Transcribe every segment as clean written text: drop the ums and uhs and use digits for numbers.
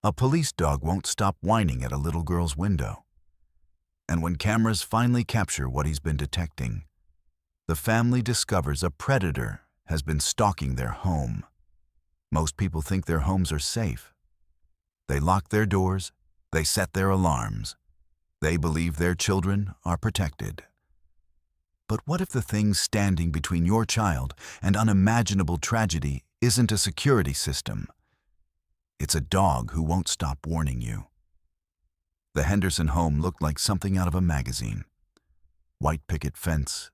A police dog won't stop whining at a little girl's window. And when cameras finally capture what he's been detecting, the family discovers a predator has been stalking their home. Most people think their homes are safe. They lock their doors, they set their alarms. They believe their children are protected. But what if the thing standing between your child and unimaginable tragedy isn't a security system? It's a dog who won't stop warning you. The Henderson home looked like something out of a magazine. White picket fence,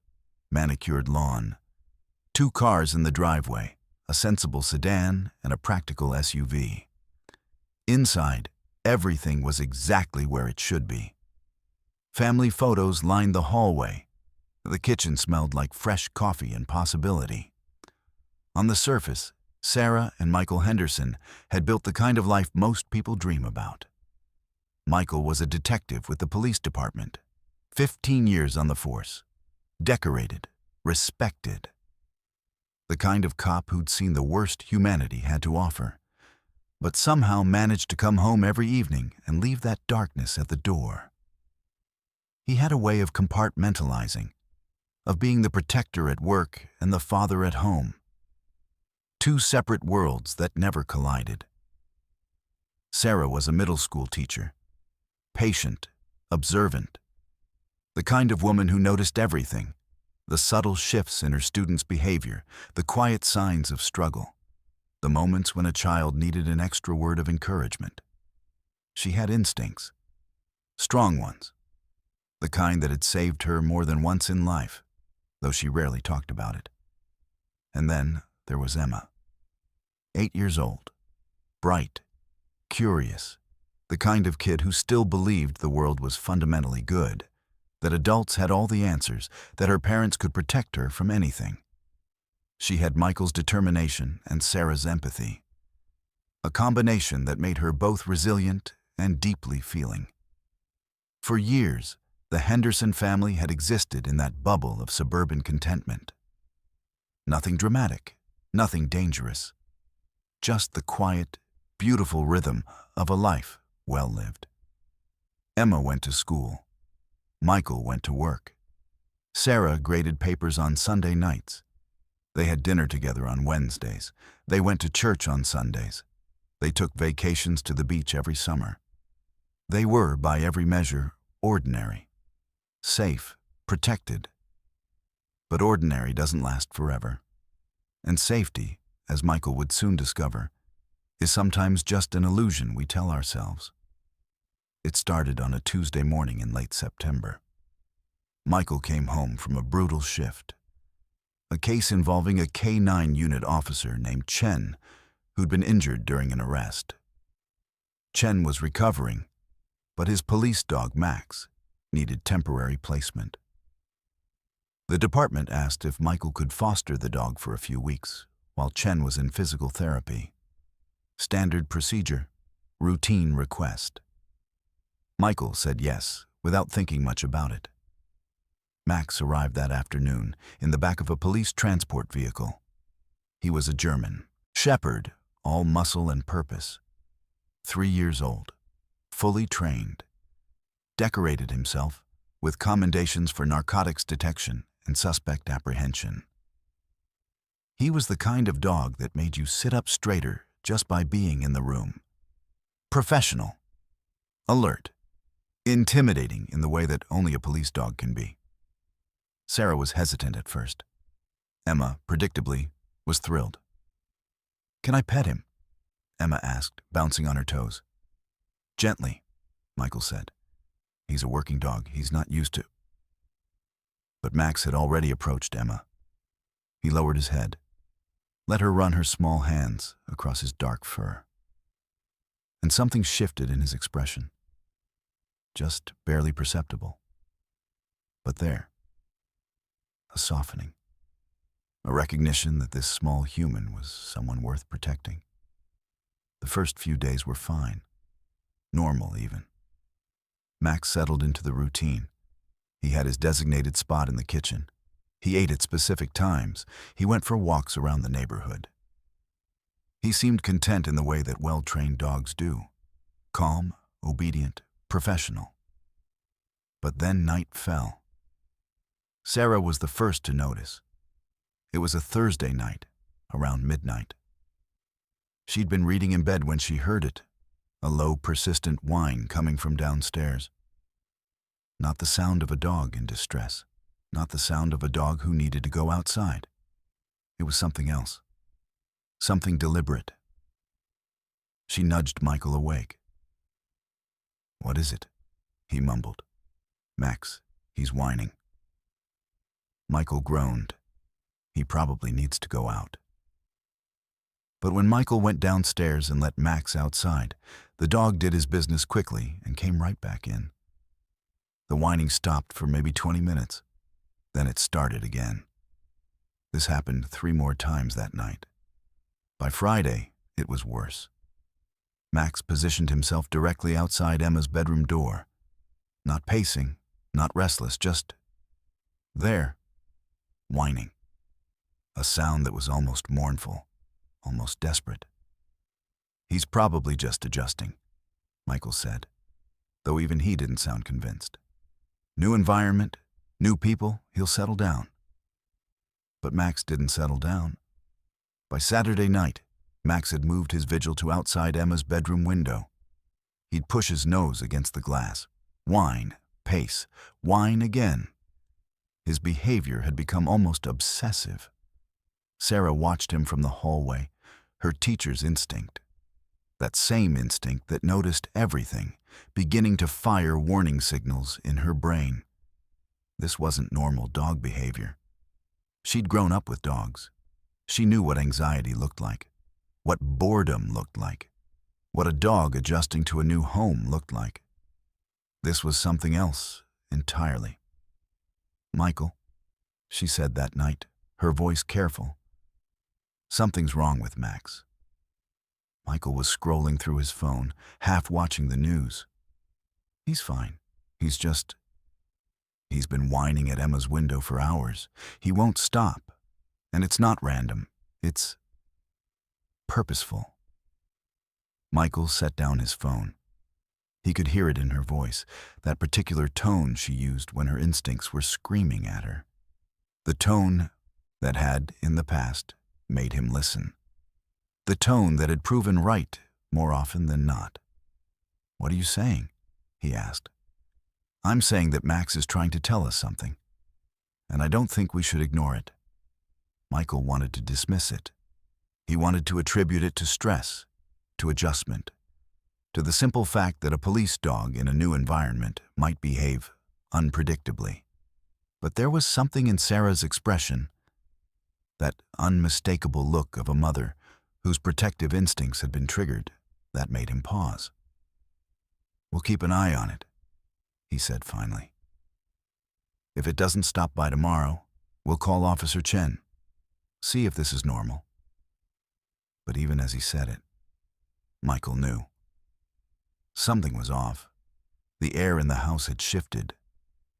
manicured lawn, 2 cars in the driveway, a sensible sedan and a practical SUV. Inside, everything was exactly where it should be. Family photos lined the hallway. The kitchen smelled like fresh coffee and possibility. On the surface, Sarah and Michael Henderson had built the kind of life most people dream about. Michael was a detective with the police department, 15 years on the force, decorated, respected. The kind of cop who'd seen the worst humanity had to offer, but somehow managed to come home every evening and leave that darkness at the door. He had a way of compartmentalizing, of being the protector at work and the father at home. 2 separate worlds that never collided. Sarah was a middle school teacher, patient, observant, the kind of woman who noticed everything, the subtle shifts in her students' behavior, the quiet signs of struggle, the moments when a child needed an extra word of encouragement. She had instincts, strong ones, the kind that had saved her more than once in life, though she rarely talked about it. And then there was Emma, 8 years old, bright, curious, the kind of kid who still believed the world was fundamentally good, that adults had all the answers, that her parents could protect her from anything. She had Michael's determination and Sarah's empathy, a combination that made her both resilient and deeply feeling. For years, the Henderson family had existed in that bubble of suburban contentment. Nothing dramatic, nothing dangerous, just the quiet, beautiful rhythm of a life well lived. Emma went to school. Michael went to work. Sarah graded papers on Sunday nights. They had dinner together on Wednesdays. They went to church on Sundays. They took vacations to the beach every summer. They were, by every measure, ordinary, safe, protected. But ordinary doesn't last forever. And safety, as Michael would soon discover, is sometimes just an illusion we tell ourselves. It started on a Tuesday morning in late September. Michael came home from a brutal shift, a case involving a K-9 unit officer named Chen, who'd been injured during an arrest. Chen was recovering, but his police dog, Max, needed temporary placement. The department asked if Michael could foster the dog for a few weeks while Chen was in physical therapy. Standard procedure, routine request. Michael said yes, without thinking much about it. Max arrived that afternoon in the back of a police transport vehicle. He was a German shepherd, all muscle and purpose. 3 years old, fully trained, decorated himself with commendations for narcotics detection and suspect apprehension. He was the kind of dog that made you sit up straighter just by being in the room. Professional, alert, intimidating in the way that only a police dog can be. Sarah was hesitant at first. Emma, predictably, was thrilled. "Can I pet him?" Emma asked, bouncing on her toes. "Gently," Michael said. "He's a working dog. He's not used to—" But Max had already approached Emma. He lowered his head, let her run her small hands across his dark fur. And something shifted in his expression. Just barely perceptible. But there, a softening, a recognition that this small human was someone worth protecting. The first few days were fine, normal even. Max settled into the routine. He had his designated spot in the kitchen. He ate at specific times. He went for walks around the neighborhood. He seemed content in the way that well-trained dogs do, calm, obedient, professional. But then night fell. Sarah was the first to notice. It was a Thursday night, around midnight. She'd been reading in bed when she heard it, a low, persistent whine coming from downstairs. Not the sound of a dog in distress, not the sound of a dog who needed to go outside. It was something else, something deliberate. She nudged Michael awake. "What is it?" he mumbled. "Max, he's whining." Michael groaned. He probably needs to go out. But when Michael went downstairs and let Max outside, the dog did his business quickly and came right back in. The whining stopped for maybe 20 minutes. Then it started again. This happened 3 more times that night. By Friday, it was worse. Max positioned himself directly outside Emma's bedroom door. Not pacing, not restless, just there, whining. A sound that was almost mournful, almost desperate. "He's probably just adjusting," Michael said, though even he didn't sound convinced. "New environment, new people, he'll settle down." But Max didn't settle down. By Saturday night, Max had moved his vigil to outside Emma's bedroom window. He'd push his nose against the glass, whine, pace, whine again. His behavior had become almost obsessive. Sarah watched him from the hallway, her teacher's instinct. That same instinct that noticed everything, beginning to fire warning signals in her brain. This wasn't normal dog behavior. She'd grown up with dogs. She knew what anxiety looked like, what boredom looked like, what a dog adjusting to a new home looked like. This was something else entirely. "Michael," she said that night, her voice careful. "Something's wrong with Max." Michael was scrolling through his phone, half watching the news. "He's fine. He's been whining at Emma's window for hours. He won't stop. And it's not random. It's purposeful." Michael set down his phone. He could hear it in her voice, that particular tone she used when her instincts were screaming at her. The tone that had, in the past, made him listen. The tone that had proven right more often than not. "What are you saying?" he asked. "I'm saying that Max is trying to tell us something, and I don't think we should ignore it." Michael wanted to dismiss it. He wanted to attribute it to stress, to adjustment, to the simple fact that a police dog in a new environment might behave unpredictably. But there was something in Sarah's expression, that unmistakable look of a mother whose protective instincts had been triggered, that made him pause. "We'll keep an eye on it," he said finally. "If it doesn't stop by tomorrow, we'll call Officer Chen. See if this is normal." But even as he said it, Michael knew. Something was off. The air in the house had shifted.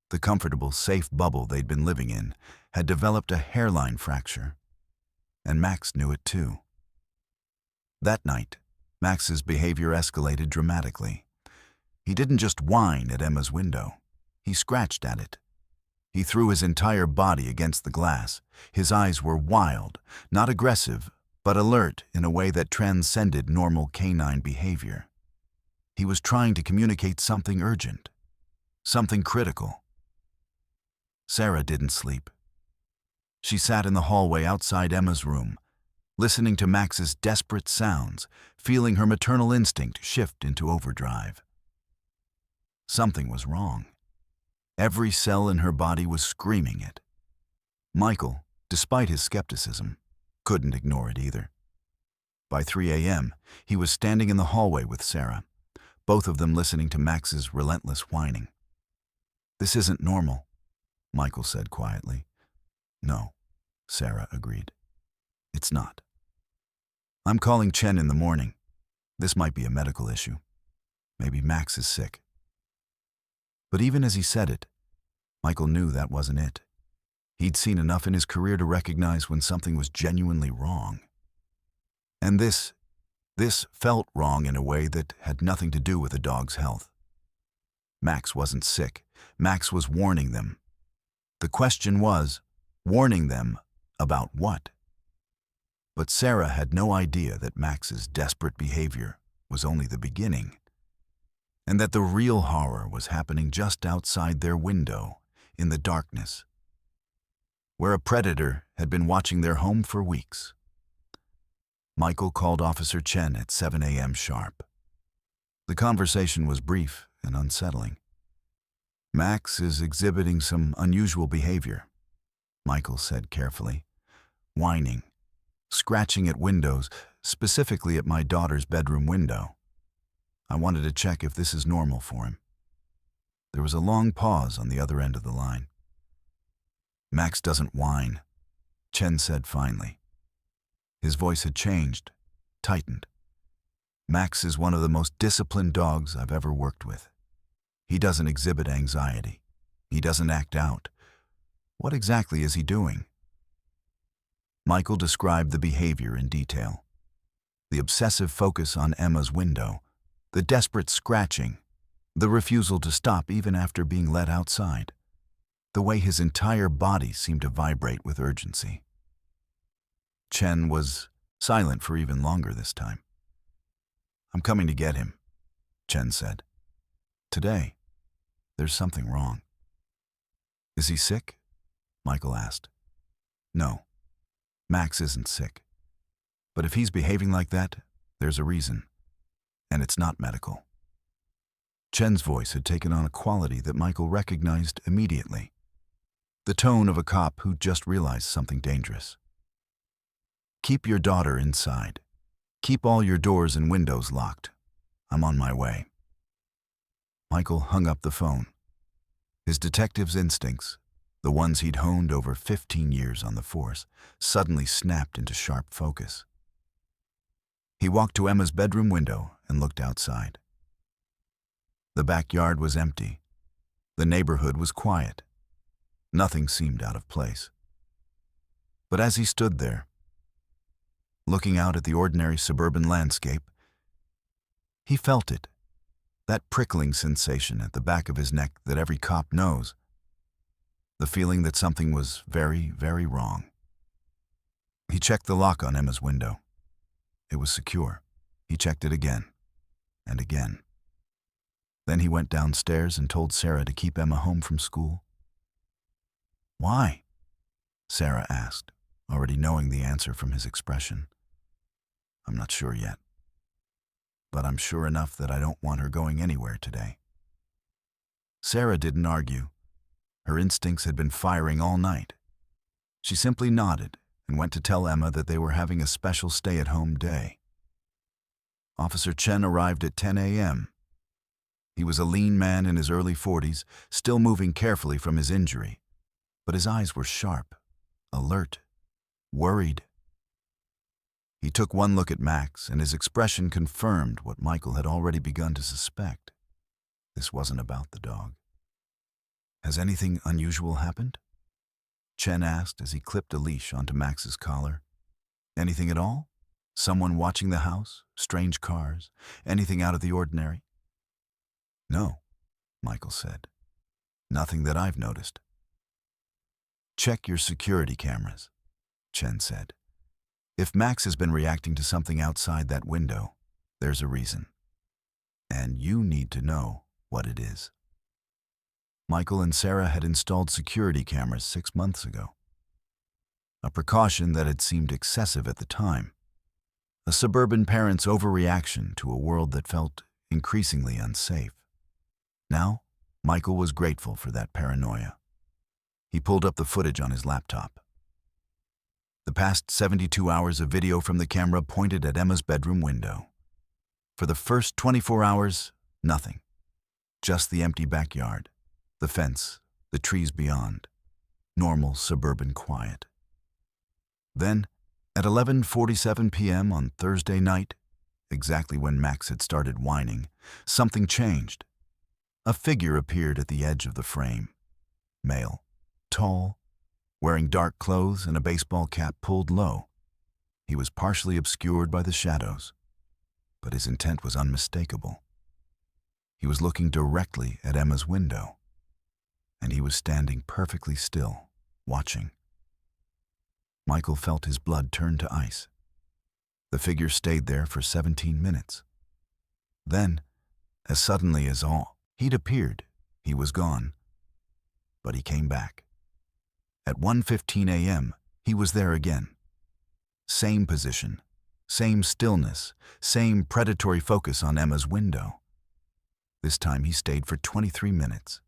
The comfortable, safe bubble they'd been living in had developed a hairline fracture. And Max knew it too. That night, Max's behavior escalated dramatically. He didn't just whine at Emma's window. He scratched at it. He threw his entire body against the glass. His eyes were wild, not aggressive, but alert in a way that transcended normal canine behavior. He was trying to communicate something urgent, something critical. Sarah didn't sleep. She sat in the hallway outside Emma's room, listening to Max's desperate sounds, feeling her maternal instinct shift into overdrive. Something was wrong. Every cell in her body was screaming it. Michael, despite his skepticism, couldn't ignore it either. By 3 a.m., he was standing in the hallway with Sarah, both of them listening to Max's relentless whining. "This isn't normal," Michael said quietly. "No," Sarah agreed. "It's not. I'm calling Chen in the morning. This might be a medical issue. Maybe Max is sick." But even as he said it, Michael knew that wasn't it. He'd seen enough in his career to recognize when something was genuinely wrong. And this This felt wrong in a way that had nothing to do with the dog's health. Max wasn't sick. Max was warning them. The question was, warning them about what? But Sarah had no idea that Max's desperate behavior was only the beginning, and that the real horror was happening just outside their window, in the darkness, where a predator had been watching their home for weeks. Michael called Officer Chen at 7 a.m. sharp. The conversation was brief and unsettling. "Max is exhibiting some unusual behavior," Michael said carefully. "Whining, scratching at windows, specifically at my daughter's bedroom window. I wanted to check if this is normal for him." There was a long pause on the other end of the line. "Max doesn't whine," Chen said finally. His voice had changed, tightened. "Max is one of the most disciplined dogs I've ever worked with. He doesn't exhibit anxiety. He doesn't act out. What exactly is he doing?" Michael described the behavior in detail. The obsessive focus on Emma's window, the desperate scratching, the refusal to stop even after being let outside, the way his entire body seemed to vibrate with urgency. Chen was silent for even longer this time. "I'm coming to get him," Chen said. "Today. There's something wrong." "Is he sick?" Michael asked. "No, Max isn't sick. But if he's behaving like that, there's a reason. And it's not medical." Chen's voice had taken on a quality that Michael recognized immediately. The tone of a cop who just realized something dangerous. "Keep your daughter inside. Keep all your doors and windows locked. I'm on my way." Michael hung up the phone. His detective's instincts, the ones he'd honed over 15 years on the force, suddenly snapped into sharp focus. He walked to Emma's bedroom window and looked outside. The backyard was empty. The neighborhood was quiet. Nothing seemed out of place. But as he stood there, looking out at the ordinary suburban landscape, he felt it, that prickling sensation at the back of his neck that every cop knows, the feeling that something was very, very wrong. He checked the lock on Emma's window. It was secure. He checked it again and again. Then he went downstairs and told Sarah to keep Emma home from school. "Why?" Sarah asked, already knowing the answer from his expression. "I'm not sure yet. But I'm sure enough that I don't want her going anywhere today." Sarah didn't argue. Her instincts had been firing all night. She simply nodded and went to tell Emma that they were having a special stay-at-home day. Officer Chen arrived at 10 a.m. He was a lean man in his early 40s, still moving carefully from his injury, but his eyes were sharp, alert, worried. He took one look at Max, and his expression confirmed what Michael had already begun to suspect. This wasn't about the dog. "Has anything unusual happened?" Chen asked as he clipped a leash onto Max's collar. "Anything at all? Someone watching the house? Strange cars? Anything out of the ordinary?" "No," Michael said. "Nothing that I've noticed." "Check your security cameras," Chen said. "If Max has been reacting to something outside that window, there's a reason. And you need to know what it is." Michael and Sarah had installed security cameras 6 months ago. A precaution that had seemed excessive at the time. A suburban parent's overreaction to a world that felt increasingly unsafe. Now, Michael was grateful for that paranoia. He pulled up the footage on his laptop. The past 72 hours of video from the camera pointed at Emma's bedroom window. For the first 24 hours, nothing. Just the empty backyard, the fence, the trees beyond. Normal suburban quiet. Then, at 11:47 p.m. on Thursday night, exactly when Max had started whining, something changed. A figure appeared at the edge of the frame. Male, tall, wearing dark clothes and a baseball cap pulled low. He was partially obscured by the shadows. but his intent was unmistakable. He was looking directly at Emma's window, and he was standing perfectly still, watching. Michael felt his blood turn to ice. The figure stayed there for 17 minutes. Then, as suddenly as he'd appeared, he was gone. But he came back. At 1:15 a.m., he was there again. Same position, same stillness, same predatory focus on Emma's window. This time he stayed for 23 minutes.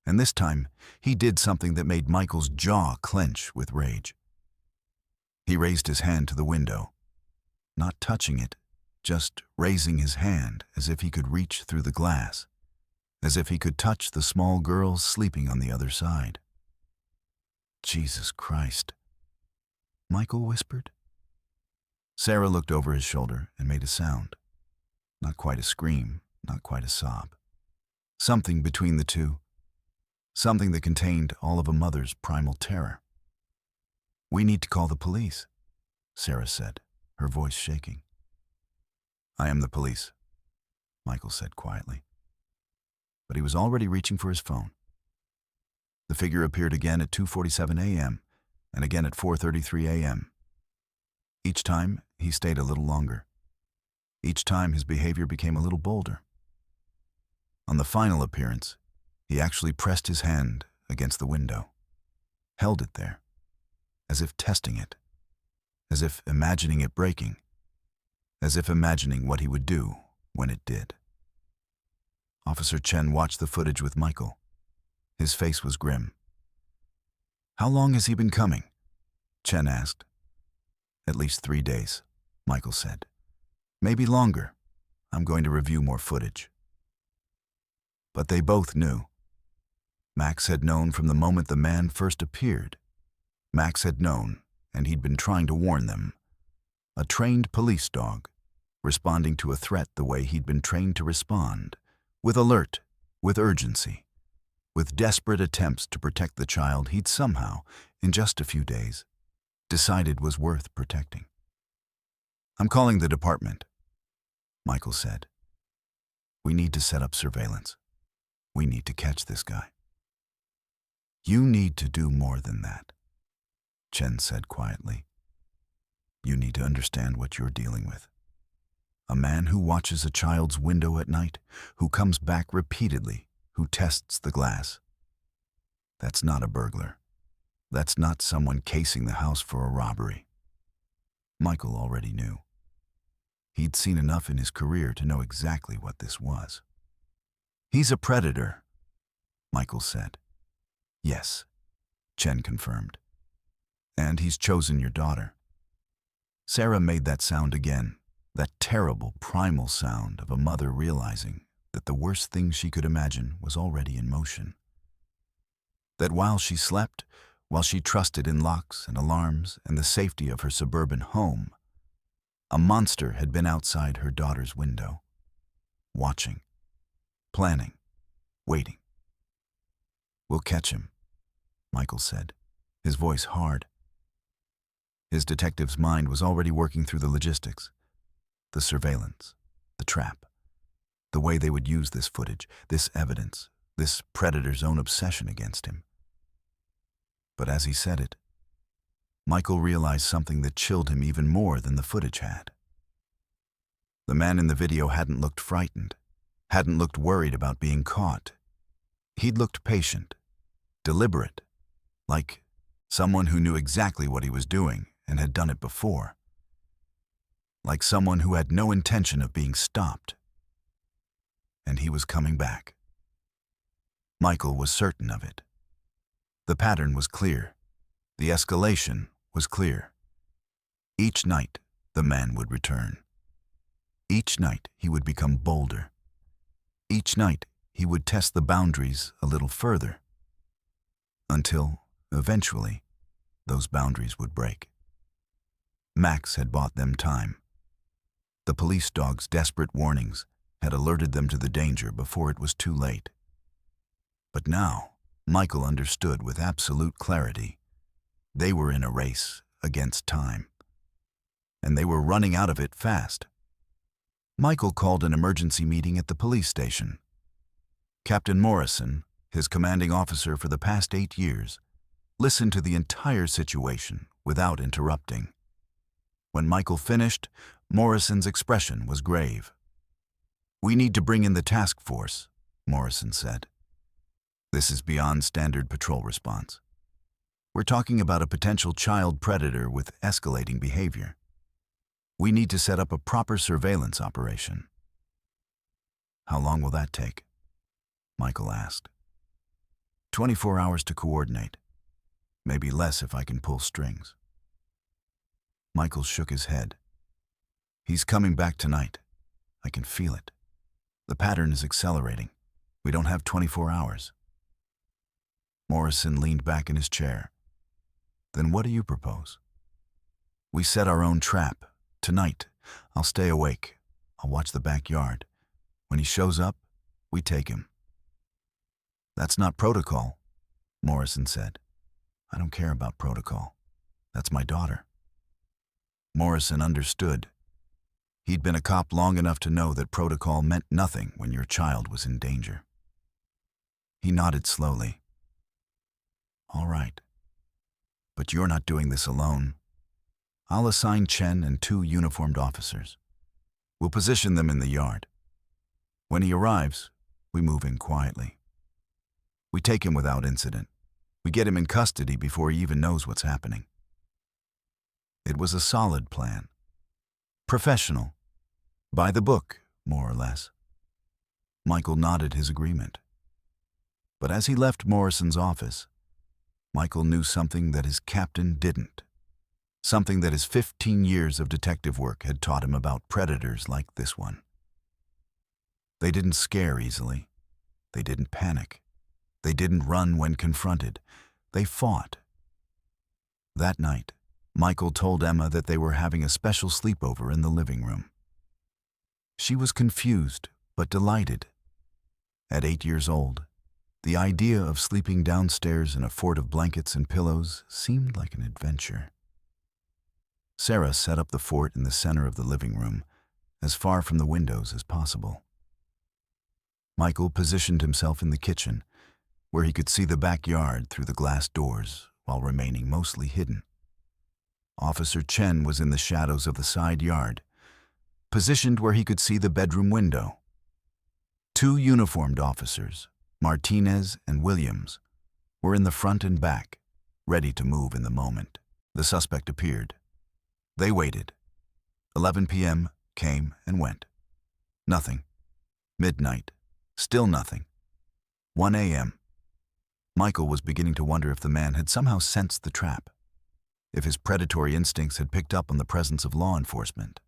And this time, he did something that made Michael's jaw clench with rage. He raised his hand to the window, not touching it, just raising his hand as if he could reach through the glass, as if he could touch the small girl sleeping on the other side. "Jesus Christ," Michael whispered. Sarah looked over his shoulder and made a sound. Not quite a scream, not quite a sob. Something between the two. Something that contained all of a mother's primal terror. "We need to call the police," Sarah said, her voice shaking. "I am the police," Michael said quietly. But he was already reaching for his phone. The figure appeared again at 2:47 a.m. and again at 4:33 a.m. Each time, he stayed a little longer. Each time, his behavior became a little bolder. On the final appearance, he actually pressed his hand against the window, held it there, as if testing it, as if imagining it breaking, as if imagining what he would do when it did. Officer Chen watched the footage with Michael. His face was grim. "How long has he been coming?" Chen asked. "At least 3 days," Michael said. "Maybe longer. I'm going to review more footage." But they both knew. Max had known from the moment the man first appeared. Max had known, and he'd been trying to warn them. A trained police dog, responding to a threat the way he'd been trained to respond, with alert, with urgency, with desperate attempts to protect the child he'd somehow, in just a few days, decided was worth protecting. "I'm calling the department," Michael said. "We need to set up surveillance. We need to catch this guy." "You need to do more than that," Chen said quietly. "You need to understand what you're dealing with. A man who watches a child's window at night, who comes back repeatedly, who tests the glass. That's not a burglar. That's not someone casing the house for a robbery." Michael already knew. He'd seen enough in his career to know exactly what this was. "He's a predator," Michael said. "Yes," Chen confirmed. "And he's chosen your daughter." Sarah made that sound again, that terrible, primal sound of a mother realizing that the worst thing she could imagine was already in motion. That while she slept, while she trusted in locks and alarms and the safety of her suburban home, a monster had been outside her daughter's window, watching, planning, waiting. "We'll catch him," Michael said, his voice hard. His detective's mind was already working through the logistics, the surveillance, the trap, the way they would use this footage, this evidence, this predator's own obsession against him. But as he said it, Michael realized something that chilled him even more than the footage had. The man in the video hadn't looked frightened, hadn't looked worried about being caught. He'd looked patient, deliberate, like someone who knew exactly what he was doing and had done it before. Like someone who had no intention of being stopped. And he was coming back. Michael was certain of it. The pattern was clear. The escalation was clear. Each night, the man would return. Each night, he would become bolder. Each night, he would test the boundaries a little further. Until, eventually, those boundaries would break. Max had bought them time. The police dog's desperate warnings had alerted them to the danger before it was too late. But now, Michael understood with absolute clarity. They were in a race against time. And they were running out of it fast. Michael called an emergency meeting at the police station. Captain Morrison, his commanding officer for the past 8 years, listened to the entire situation without interrupting. When Michael finished, Morrison's expression was grave. "We need to bring in the task force," Morrison said. "This is beyond standard patrol response. We're talking about a potential child predator with escalating behavior. We need to set up a proper surveillance operation." "How long will that take?" Michael asked. 24 hours to coordinate. Maybe less if I can pull strings." Michael shook his head. "He's coming back tonight. I can feel it. The pattern is accelerating. We don't have 24 hours. Morrison leaned back in his chair. "Then what do you propose?" "We set our own trap. Tonight, I'll stay awake. I'll watch the backyard. When he shows up, we take him." "That's not protocol," Morrison said. "I don't care about protocol. That's my daughter." Morrison understood. He'd been a cop long enough to know that protocol meant nothing when your child was in danger. He nodded slowly. "All right. But you're not doing this alone. I'll assign Chen and 2 uniformed officers. We'll position them in the yard. When he arrives, we move in quietly. We take him without incident. We get him in custody before he even knows what's happening." It was a solid plan. Professional. By the book, more or less. Michael nodded his agreement. But as he left Morrison's office, Michael knew something that his captain didn't. Something that his 15 years of detective work had taught him about predators like this one. They didn't scare easily. They didn't panic. They didn't run when confronted. They fought. That night, Michael told Emma that they were having a special sleepover in the living room. She was confused, but delighted. At 8 years old, the idea of sleeping downstairs in a fort of blankets and pillows seemed like an adventure. Sarah set up the fort in the center of the living room, as far from the windows as possible. Michael positioned himself in the kitchen, where he could see the backyard through the glass doors while remaining mostly hidden. Officer Chen was in the shadows of the side yard, positioned where he could see the bedroom window. 2 uniformed officers, Martinez and Williams, were in the front and back, ready to move in the moment. The suspect appeared. They waited. 11 p.m. came and went. Nothing. Midnight. Still nothing. 1 a.m. Michael was beginning to wonder if the man had somehow sensed the trap, if his predatory instincts had picked up on the presence of law enforcement.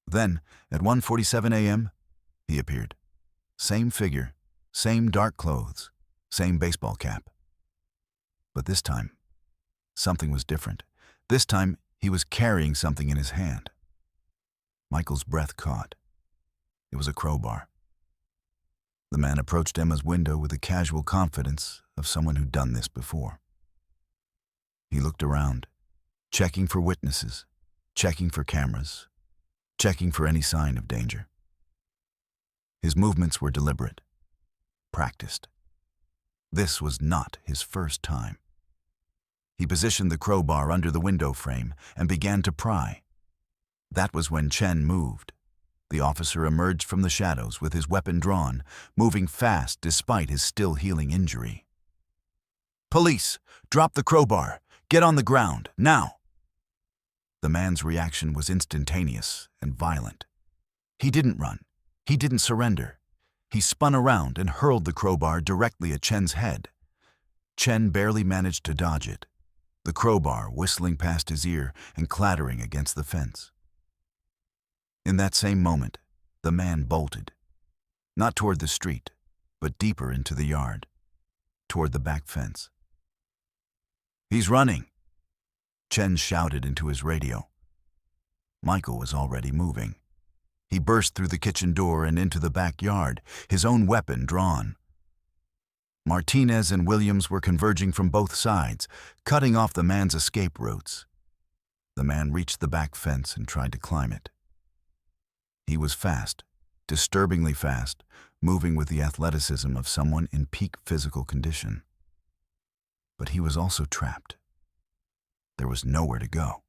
Then, at 1:47 a.m., he appeared. Same figure, same dark clothes, same baseball cap. But this time, something was different. This time, he was carrying something in his hand. Michael's breath caught. It was a crowbar. The man approached Emma's window with the casual confidence of someone who'd done this before. He looked around, checking for witnesses, checking for cameras, checking for any sign of danger. His movements were deliberate, practiced. This was not his first time. He positioned the crowbar under the window frame and began to pry. That was when Chen moved. The officer emerged from the shadows with his weapon drawn, moving fast despite his still healing injury. "Police! Drop the crowbar! Get on the ground, now!" The man's reaction was instantaneous and violent. He didn't run. He didn't surrender. He spun around and hurled the crowbar directly at Chen's head. Chen barely managed to dodge it, the crowbar whistling past his ear and clattering against the fence. In that same moment, the man bolted, not toward the street, but deeper into the yard, toward the back fence. "He's running!" Chen shouted into his radio. Michael was already moving. He burst through the kitchen door and into the backyard, his own weapon drawn. Martinez and Williams were converging from both sides, cutting off the man's escape routes. The man reached the back fence and tried to climb it. He was fast, disturbingly fast, moving with the athleticism of someone in peak physical condition. But he was also trapped. There was nowhere to go.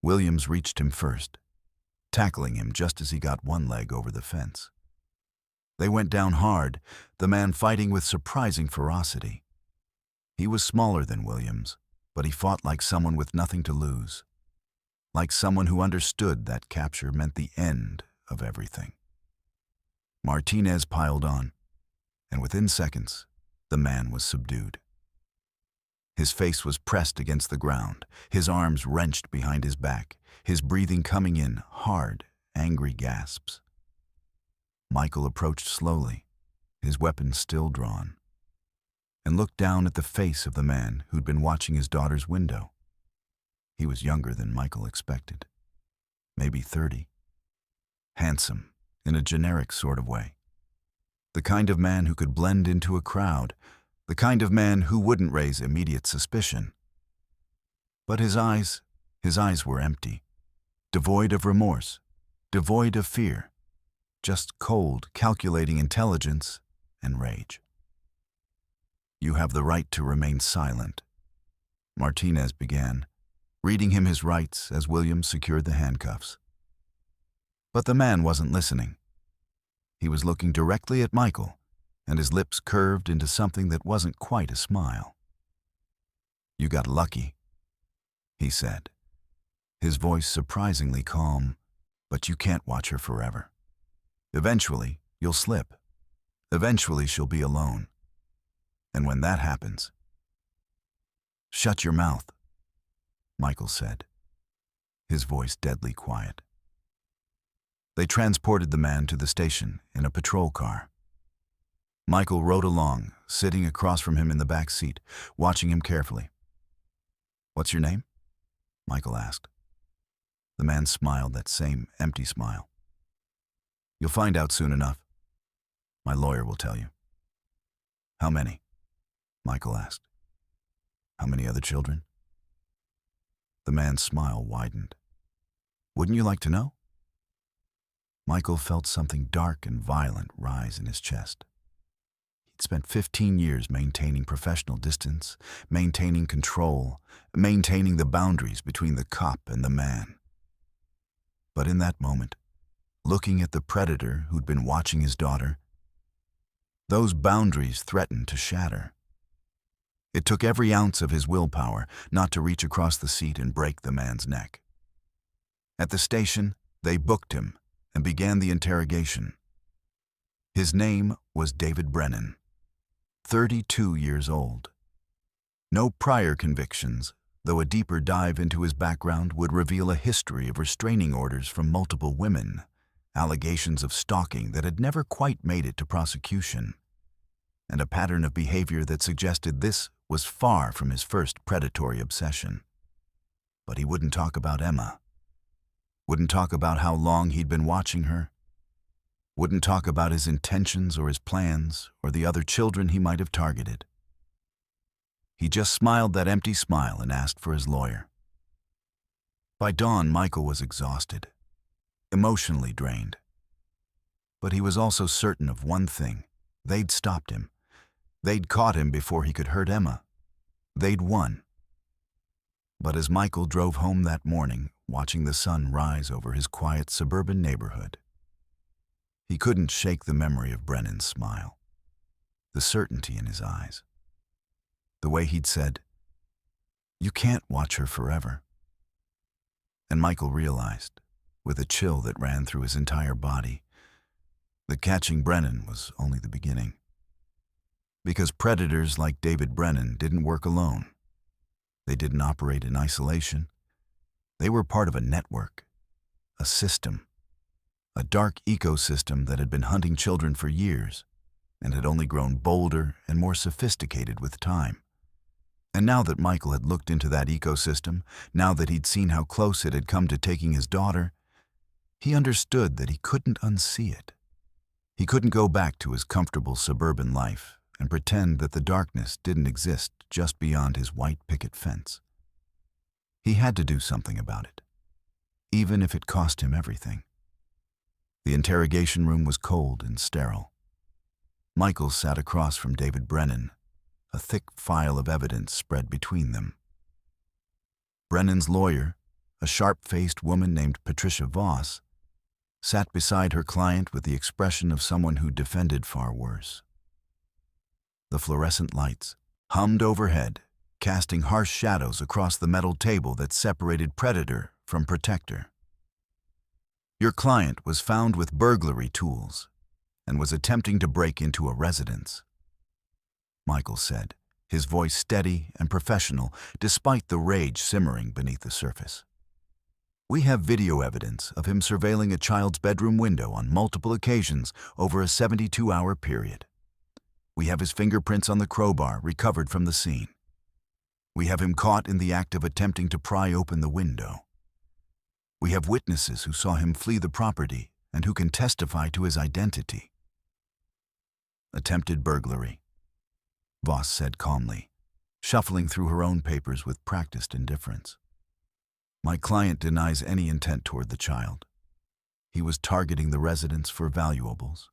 Williams reached him first, tackling him just as he got one leg over the fence. They went down hard, the man fighting with surprising ferocity. He was smaller than Williams, but he fought like someone with nothing to lose, like someone who understood that capture meant the end of everything. Martinez piled on, and within seconds, the man was subdued. His face was pressed against the ground, his arms wrenched behind his back, his breathing coming in hard, angry gasps. Michael approached slowly, his weapon still drawn, and looked down at the face of the man who'd been watching his daughter's window. He was younger than Michael expected, maybe 30. Handsome, in a generic sort of way. The kind of man who could blend into a crowd, the kind of man who wouldn't raise immediate suspicion. But his eyes were empty, devoid of remorse, devoid of fear, just cold, calculating intelligence and rage. "You have the right to remain silent," Martinez began, reading him his rights as Williams secured the handcuffs. But the man wasn't listening. He was looking directly at Michael, and his lips curved into something that wasn't quite a smile. "You got lucky," he said, his voice surprisingly calm, "but you can't watch her forever. Eventually, you'll slip. Eventually, she'll be alone. And when that happens..." "Shut your mouth," Michael said, his voice deadly quiet. They transported the man to the station in a patrol car. Michael rode along, sitting across from him in the back seat, watching him carefully. "What's your name?" Michael asked. The man smiled that same empty smile. "You'll find out soon enough. My lawyer will tell you." "How many?" Michael asked. "How many other children?" The man's smile widened. "Wouldn't you like to know?" Michael felt something dark and violent rise in his chest. He'd spent 15 years maintaining professional distance, maintaining control, maintaining the boundaries between the cop and the man. But in that moment, looking at the predator who'd been watching his daughter, those boundaries threatened to shatter. It took every ounce of his willpower not to reach across the seat and break the man's neck. At the station, they booked him and began the interrogation. His name was David Brennan, 32 years old. No prior convictions, though a deeper dive into his background would reveal a history of restraining orders from multiple women, allegations of stalking that had never quite made it to prosecution, and a pattern of behavior that suggested this was far from his first predatory obsession. But he wouldn't talk about Emma. Wouldn't talk about how long he'd been watching her. Wouldn't talk about his intentions or his plans or the other children he might have targeted. He just smiled that empty smile and asked for his lawyer. By dawn, Michael was exhausted, emotionally drained. But he was also certain of one thing. They'd stopped him. They'd caught him before he could hurt Emma. They'd won. But as Michael drove home that morning, watching the sun rise over his quiet suburban neighborhood, he couldn't shake the memory of Brennan's smile, the certainty in his eyes, the way he'd said, "You can't watch her forever." And Michael realized, with a chill that ran through his entire body, that catching Brennan was only the beginning. Because predators like David Brennan didn't work alone. They didn't operate in isolation. They were part of a network, a system, a dark ecosystem that had been hunting children for years and had only grown bolder and more sophisticated with time. And now that Michael had looked into that ecosystem, now that he'd seen how close it had come to taking his daughter, he understood that he couldn't unsee it. He couldn't go back to his comfortable suburban life and pretend that the darkness didn't exist just beyond his white picket fence. He had to do something about it, even if it cost him everything. The interrogation room was cold and sterile. Michael sat across from David Brennan, a thick file of evidence spread between them. Brennan's lawyer, a sharp-faced woman named Patricia Voss, sat beside her client with the expression of someone who defended far worse. The fluorescent lights hummed overhead, casting harsh shadows across the metal table that separated predator from protector. Your client was found with burglary tools and was attempting to break into a residence, Michael said, his voice steady and professional despite the rage simmering beneath the surface. We have video evidence of him surveilling a child's bedroom window on multiple occasions over a 72-hour period. We have his fingerprints on the crowbar recovered from the scene. We have him caught in the act of attempting to pry open the window. We have witnesses who saw him flee the property and who can testify to his identity. Attempted burglary, Voss said calmly, shuffling through her own papers with practiced indifference. My client denies any intent toward the child. He was targeting the residence for valuables.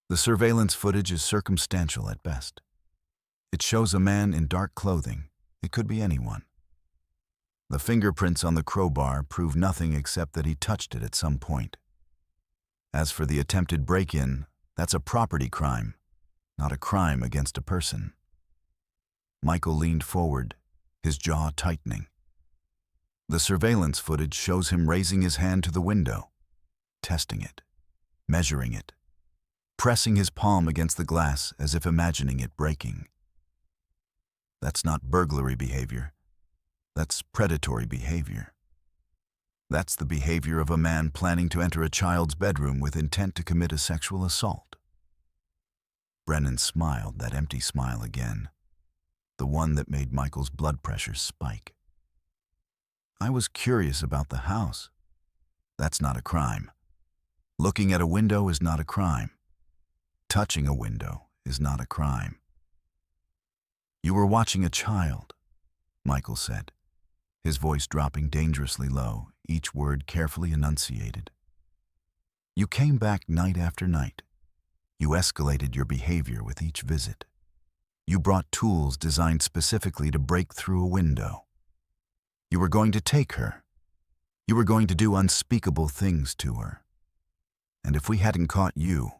The surveillance footage is circumstantial at best. It shows a man in dark clothing. It could be anyone. The fingerprints on the crowbar prove nothing except that he touched it at some point. As for the attempted break-in, that's a property crime, not a crime against a person. Michael leaned forward, his jaw tightening. The surveillance footage shows him raising his hand to the window, testing it, measuring it, pressing his palm against the glass as if imagining it breaking. That's not burglary behavior. That's predatory behavior. That's the behavior of a man planning to enter a child's bedroom with intent to commit a sexual assault. Brennan smiled, that empty smile again, the one that made Michael's blood pressure spike. I was curious about the house. That's not a crime. Looking at a window is not a crime. Touching a window is not a crime. You were watching a child, Michael said, his voice dropping dangerously low, each word carefully enunciated. You came back night after night. You escalated your behavior with each visit. You brought tools designed specifically to break through a window. You were going to take her. You were going to do unspeakable things to her. And if we hadn't caught you,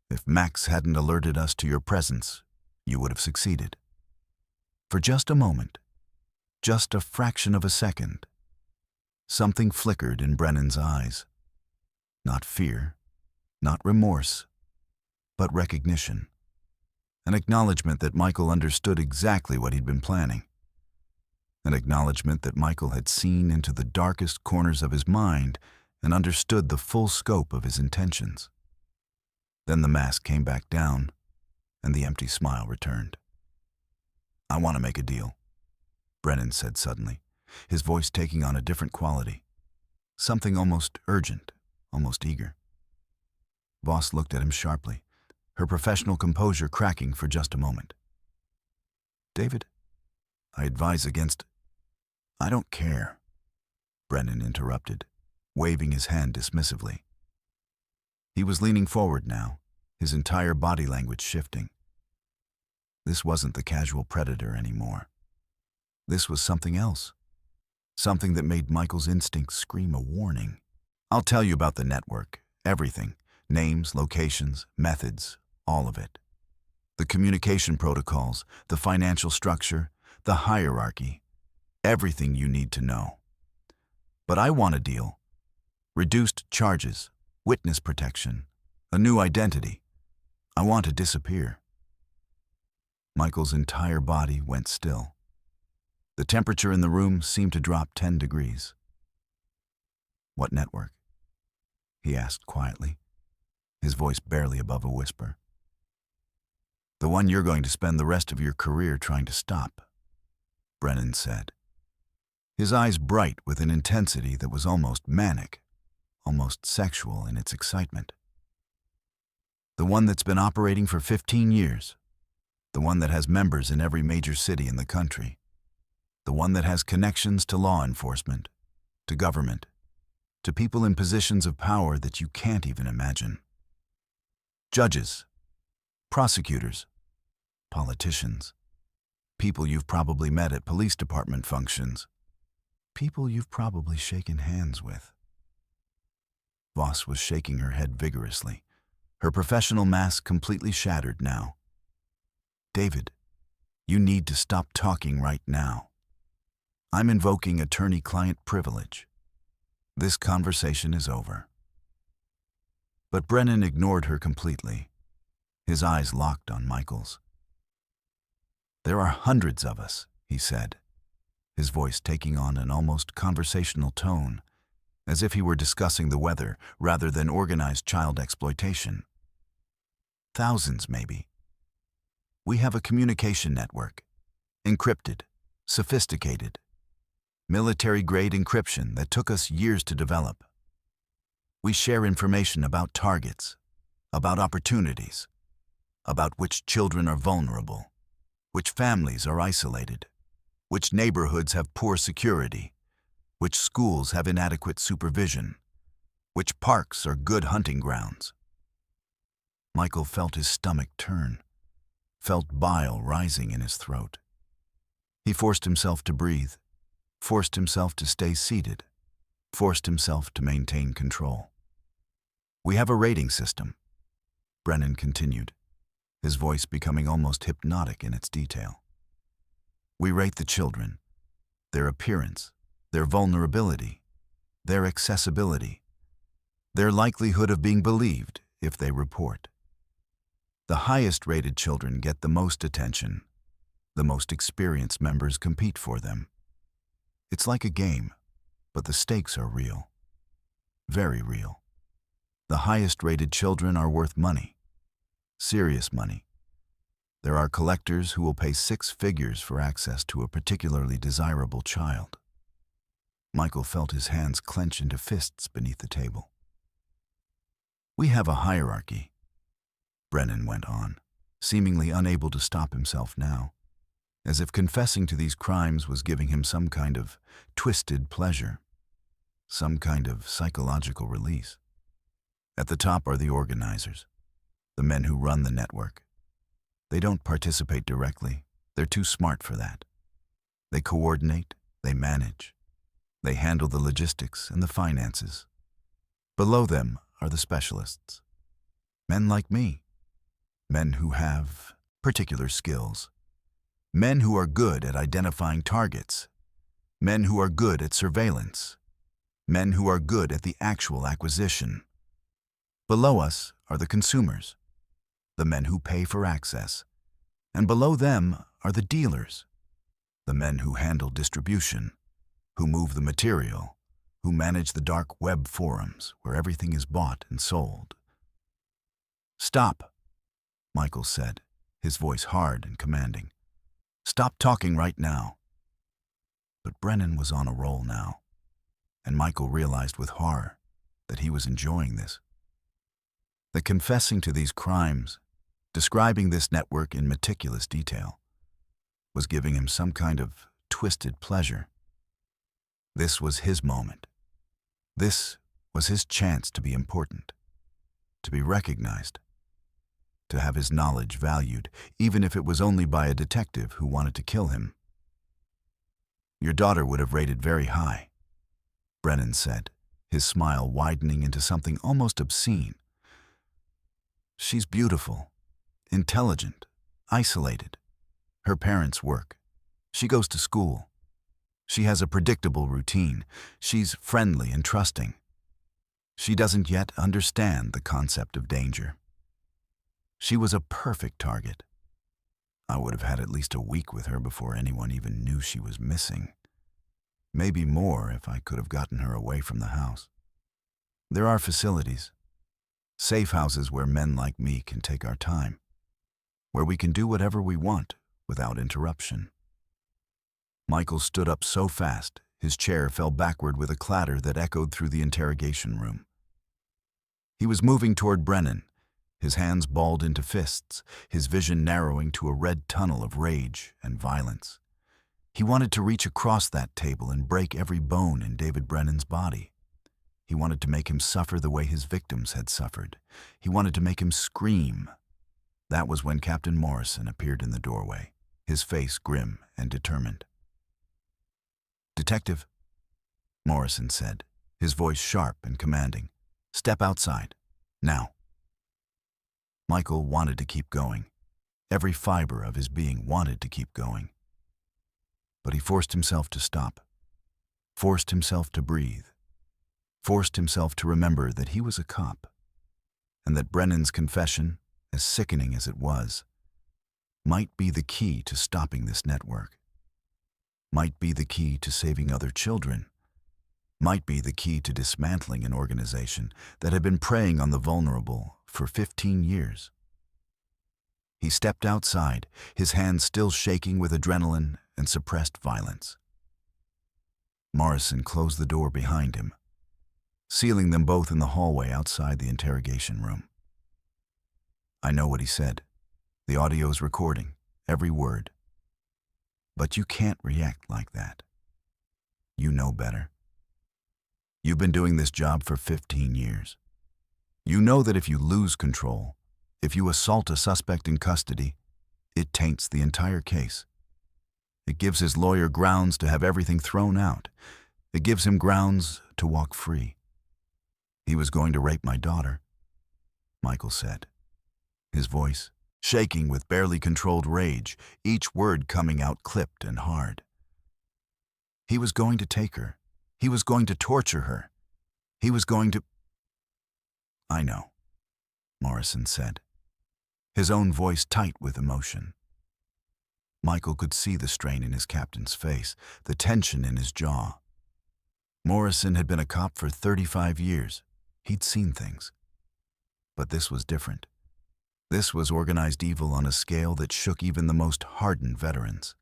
if Max hadn't alerted us to your presence, you would have succeeded. For just a moment, just a fraction of a second, something flickered in Brennan's eyes. Not fear, not remorse, but recognition. An acknowledgement that Michael understood exactly what he'd been planning. An acknowledgement that Michael had seen into the darkest corners of his mind and understood the full scope of his intentions. Then the mask came back down, and the empty smile returned. I want to make a deal, Brennan said suddenly, his voice taking on a different quality. Something almost urgent, almost eager. Voss looked at him sharply, her professional composure cracking for just a moment. David, I advise against... I don't care, Brennan interrupted, waving his hand dismissively. He was leaning forward now, his entire body language shifting. This wasn't the casual predator anymore. This was something else, something that made Michael's instincts scream a warning. I'll tell you about the network, everything, names, locations, methods, all of it. The communication protocols, the financial structure, the hierarchy, everything you need to know. But I want a deal. Reduced charges, witness protection, a new identity. I want to disappear. Michael's entire body went still. The temperature in the room seemed to drop 10 degrees. What network? He asked quietly, his voice barely above a whisper. The one you're going to spend the rest of your career trying to stop, Brennan said, his eyes bright with an intensity that was almost manic, almost sexual in its excitement. The one that's been operating for 15 years, the one that has members in every major city in the country, the one that has connections to law enforcement, to government, to people in positions of power that you can't even imagine. Judges, prosecutors, politicians, people you've probably met at police department functions, people you've probably shaken hands with. Voss was shaking her head vigorously, her professional mask completely shattered now. David, you need to stop talking right now. I'm invoking attorney-client privilege. This conversation is over. But Brennan ignored her completely. His eyes locked on Michael's. There are hundreds of us, he said, his voice taking on an almost conversational tone, as if he were discussing the weather rather than organized child exploitation. Thousands, maybe. We have a communication network, encrypted, sophisticated, military-grade encryption that took us years to develop. We share information about targets, about opportunities, about which children are vulnerable, which families are isolated, which neighborhoods have poor security, which schools have inadequate supervision, which parks are good hunting grounds. Michael felt his stomach turn, felt bile rising in his throat. He forced himself to breathe, forced himself to stay seated, forced himself to maintain control. We have a rating system, Brennan continued, his voice becoming almost hypnotic in its detail. We rate the children, their appearance, their vulnerability, their accessibility, their likelihood of being believed if they report. The highest-rated children get the most attention. The most experienced members compete for them. It's like a game, but the stakes are real. Very real. The highest-rated children are worth money. Serious money. There are collectors who will pay 6 figures for access to a particularly desirable child. Michael felt his hands clench into fists beneath the table. We have a hierarchy, Brennan went on, seemingly unable to stop himself now, as if confessing to these crimes was giving him some kind of twisted pleasure, some kind of psychological release. At the top are the organizers, the men who run the network. They don't participate directly. They're too smart for that. They coordinate, they manage, they handle the logistics and the finances. Below them are the specialists. Men like me. Men who have particular skills. Men who are good at identifying targets. Men who are good at surveillance. Men who are good at the actual acquisition. Below us are the consumers, the men who pay for access. And below them are the dealers, the men who handle distribution, who move the material, who manage the dark web forums where everything is bought and sold. Stop, Michael said, his voice hard and commanding. Stop talking right now. But Brennan was on a roll now, and Michael realized with horror that he was enjoying this. That confessing to these crimes, describing this network in meticulous detail, was giving him some kind of twisted pleasure. This was his moment. This was his chance to be important, to be recognized, to have his knowledge valued, even if it was only by a detective who wanted to kill him. Your daughter would have rated very high, Brennan said, his smile widening into something almost obscene. She's beautiful, intelligent, isolated. Her parents work. She goes to school. She has a predictable routine. She's friendly and trusting. She doesn't yet understand the concept of danger. She was a perfect target. I would have had at least a week with her before anyone even knew she was missing. Maybe more if I could have gotten her away from the house. There are facilities, safe houses where men like me can take our time, where we can do whatever we want without interruption. Michael stood up so fast, his chair fell backward with a clatter that echoed through the interrogation room. He was moving toward Brennan, his hands balled into fists, his vision narrowing to a red tunnel of rage and violence. He wanted to reach across that table and break every bone in David Brennan's body. He wanted to make him suffer the way his victims had suffered. He wanted to make him scream. That was when Captain Morrison appeared in the doorway, his face grim and determined. "Detective," Morrison said, his voice sharp and commanding, "step outside, now." Michael wanted to keep going. Every fiber of his being wanted to keep going. But he forced himself to stop, forced himself to breathe, forced himself to remember that he was a cop, and that Brennan's confession, as sickening as it was, might be the key to stopping this network, might be the key to saving other children, might be the key to dismantling an organization that had been preying on the vulnerable for 15 years. He stepped outside, his hands still shaking with adrenaline and suppressed violence. Morrison closed the door behind him, sealing them both in the hallway outside the interrogation room. I know what he said. The audio's recording, every word. But you can't react like that. You know better. You've been doing this job for 15 years. You know that if you lose control, if you assault a suspect in custody, it taints the entire case. It gives his lawyer grounds to have everything thrown out. It gives him grounds to walk free. "He was going to rape my daughter," Michael said, his voice shaking with barely controlled rage, each word coming out clipped and hard. "He was going to take her. He was going to torture her. He was going to—" "I know," Morrison said, his own voice tight with emotion. Michael could see the strain in his captain's face, the tension in his jaw. Morrison had been a cop for 35 years. He'd seen things. But this was different. This was organized evil on a scale that shook even the most hardened veterans.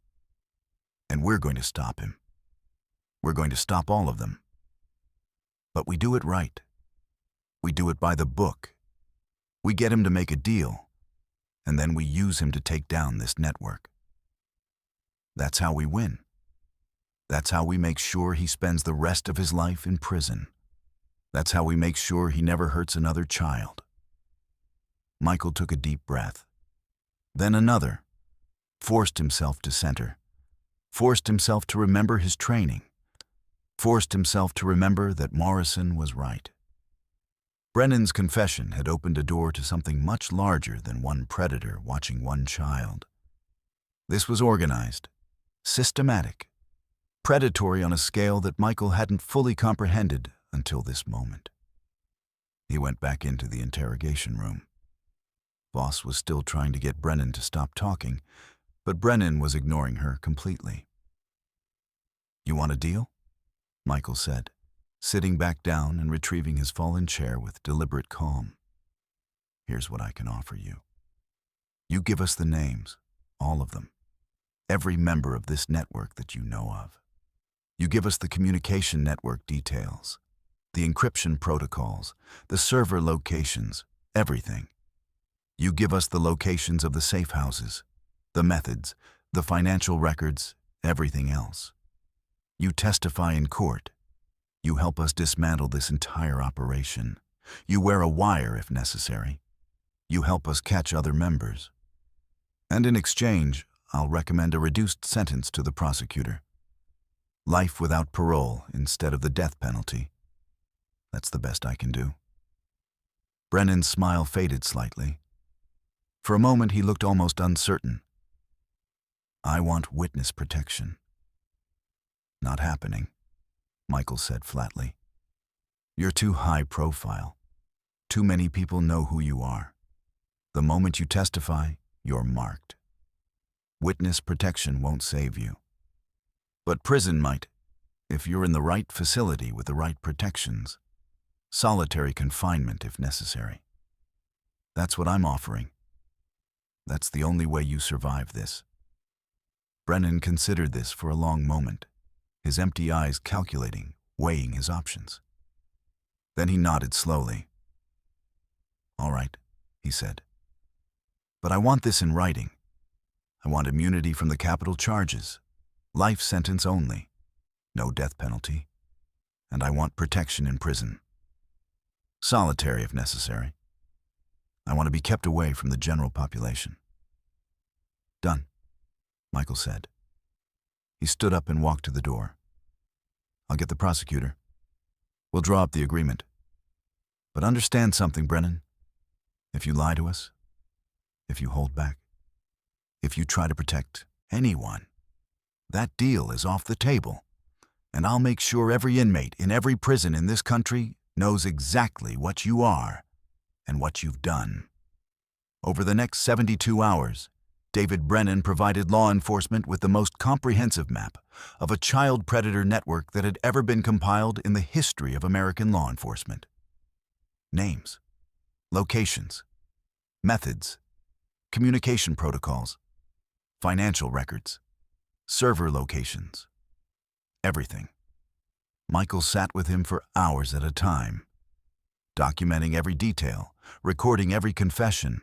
And we're going to stop him. We're going to stop all of them. But we do it right. We do it by the book. We get him to make a deal, and then we use him to take down this network. That's how we win. That's how we make sure he spends the rest of his life in prison. That's how we make sure he never hurts another child. Michael took a deep breath. Then another. Forced himself to center. Forced himself to remember his training. Forced himself to remember that Morrison was right. Brennan's confession had opened a door to something much larger than one predator watching one child. This was organized, systematic, predatory on a scale that Michael hadn't fully comprehended until this moment. He went back into the interrogation room. Voss was still trying to get Brennan to stop talking, but Brennan was ignoring her completely. "You want a deal?" Michael said, sitting back down and retrieving his fallen chair with deliberate calm. "Here's what I can offer you. You give us the names, all of them, every member of this network that you know of. You give us the communication network details, the encryption protocols, the server locations, everything. You give us the locations of the safe houses, the methods, the financial records, everything else. You testify in court. You help us dismantle this entire operation. You wear a wire if necessary. You help us catch other members. And in exchange, I'll recommend a reduced sentence to the prosecutor. Life without parole instead of the death penalty. That's the best I can do." Brennan's smile faded slightly. For a moment, he looked almost uncertain. "I want witness protection." "Not happening," Michael said flatly. "You're too high profile. Too many people know who you are. The moment you testify, you're marked. Witness protection won't save you. But prison might, if you're in the right facility with the right protections. Solitary confinement if necessary. That's what I'm offering. That's the only way you survive this." Brennan considered this for a long moment, his empty eyes calculating, weighing his options. Then he nodded slowly. "All right," he said. "But I want this in writing. I want immunity from the capital charges, life sentence only, no death penalty, and I want protection in prison." Solitary if necessary. I want to be kept away from the general population. Done, Michael said. He stood up and walked to the door. I'll get the prosecutor. We'll draw up the agreement. But understand something, Brennan. If you lie to us, if you hold back, if you try to protect anyone, that deal is off the table. And I'll make sure every inmate in every prison in this country knows exactly what you are and what you've done. Over the next 72 hours, David Brennan provided law enforcement with the most comprehensive map of a child predator network that had ever been compiled in the history of American law enforcement. Names, locations, methods, communication protocols, financial records, server locations, everything. Michael sat with him for hours at a time, documenting every detail, recording every confession,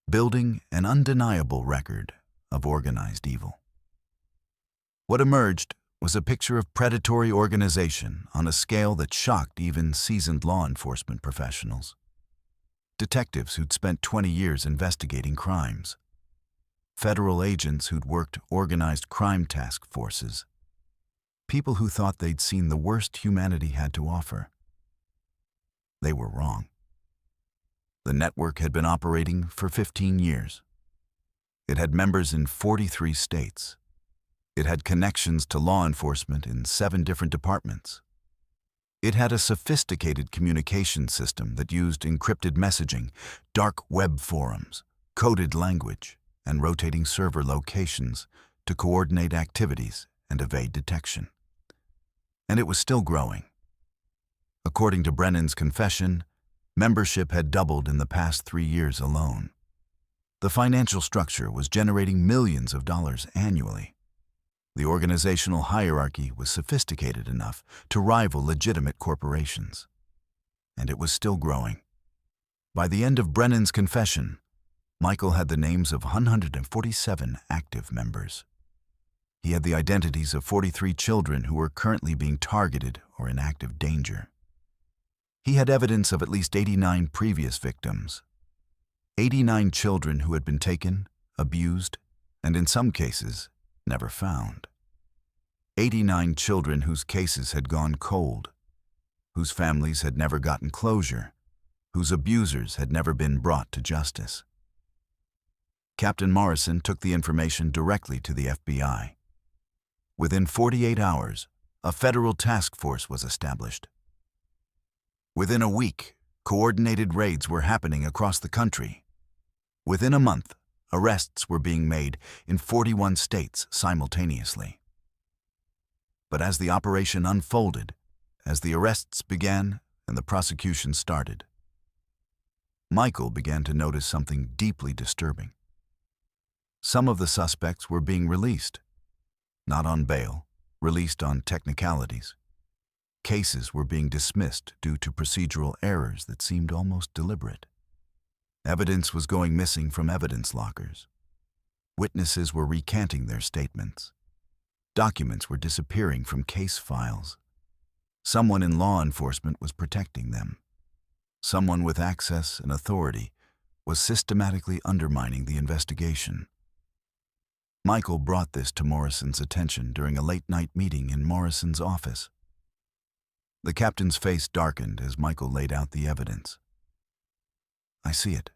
building an undeniable record of organized evil. What emerged was a picture of predatory organization on a scale that shocked even seasoned law enforcement professionals. Detectives who'd spent 20 years investigating crimes. Federal agents who'd worked organized crime task forces. People who thought they'd seen the worst humanity had to offer. They were wrong. The network had been operating for 15 years. It had members in 43 states. It had connections to law enforcement in 7 different departments. It had a sophisticated communication system that used encrypted messaging, dark web forums, coded language, and rotating server locations to coordinate activities and evade detection. And it was still growing. According to Brennan's confession, membership had doubled in the past 3 years alone. The financial structure was generating millions of dollars annually. The organizational hierarchy was sophisticated enough to rival legitimate corporations. And it was still growing. By the end of Brennan's confession, Michael had the names of 147 active members. He had the identities of 43 children who were currently being targeted or in active danger. He had evidence of at least 89 previous victims. 89 children who had been taken, abused, and in some cases, never found. 89 children whose cases had gone cold, whose families had never gotten closure, whose abusers had never been brought to justice. Captain Morrison took the information directly to the FBI. Within 48 hours, a federal task force was established. Within a week, coordinated raids were happening across the country. Within a month, arrests were being made in 41 states simultaneously. But as the operation unfolded, as the arrests began and the prosecution started, Michael began to notice something deeply disturbing. Some of the suspects were being released, not on bail, released on technicalities. Cases were being dismissed due to procedural errors that seemed almost deliberate. Evidence was going missing from evidence lockers. Witnesses were recanting their statements. Documents were disappearing from case files. Someone in law enforcement was protecting them. Someone with access and authority was systematically undermining the investigation. Michael brought this to Morrison's attention during a late-night meeting in Morrison's office. The captain's face darkened as Michael laid out the evidence. "I see it,"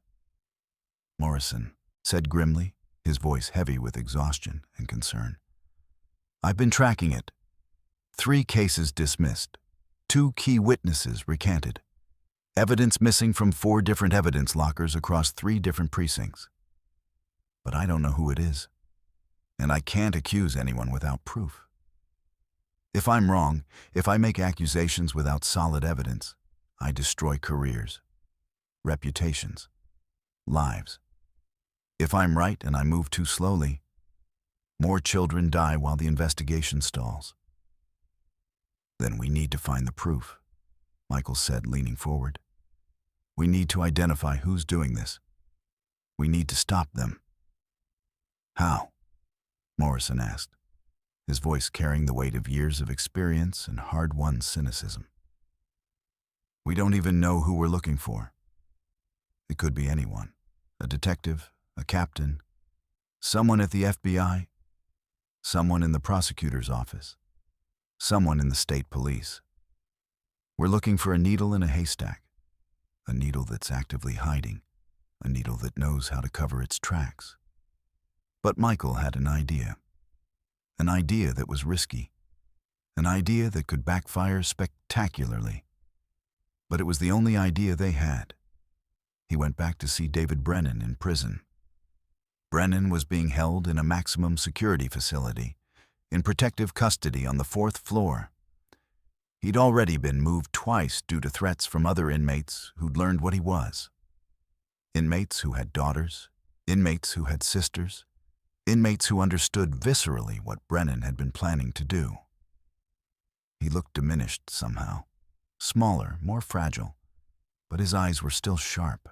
Morrison said grimly, his voice heavy with exhaustion and concern. "I've been tracking it. 3 cases dismissed, 2 key witnesses recanted, evidence missing from 4 different evidence lockers across 3 different precincts. But I don't know who it is, and I can't accuse anyone without proof. If I'm wrong, if I make accusations without solid evidence, I destroy careers, reputations, lives. If I'm right and I move too slowly, more children die while the investigation stalls." "Then we need to find the proof," Michael said, leaning forward. "We need to identify who's doing this. We need to stop them." "How?" Morrison asked, his voice carrying the weight of years of experience and hard-won cynicism. We don't even know who we're looking for. It could be anyone. A detective, a captain, someone at the FBI, someone in the prosecutor's office, someone in the state police. We're looking for a needle in a haystack, a needle that's actively hiding, a needle that knows how to cover its tracks. But Michael had an idea that was risky, an idea that could backfire spectacularly. But it was the only idea they had. He went back to see David Brennan in prison. Brennan was being held in a maximum security facility, in protective custody on the 4th floor. He'd already been moved twice due to threats from other inmates who'd learned what he was. Inmates who had daughters, inmates who had sisters, inmates who understood viscerally what Brennan had been planning to do. He looked diminished somehow, smaller, more fragile, but his eyes were still sharp,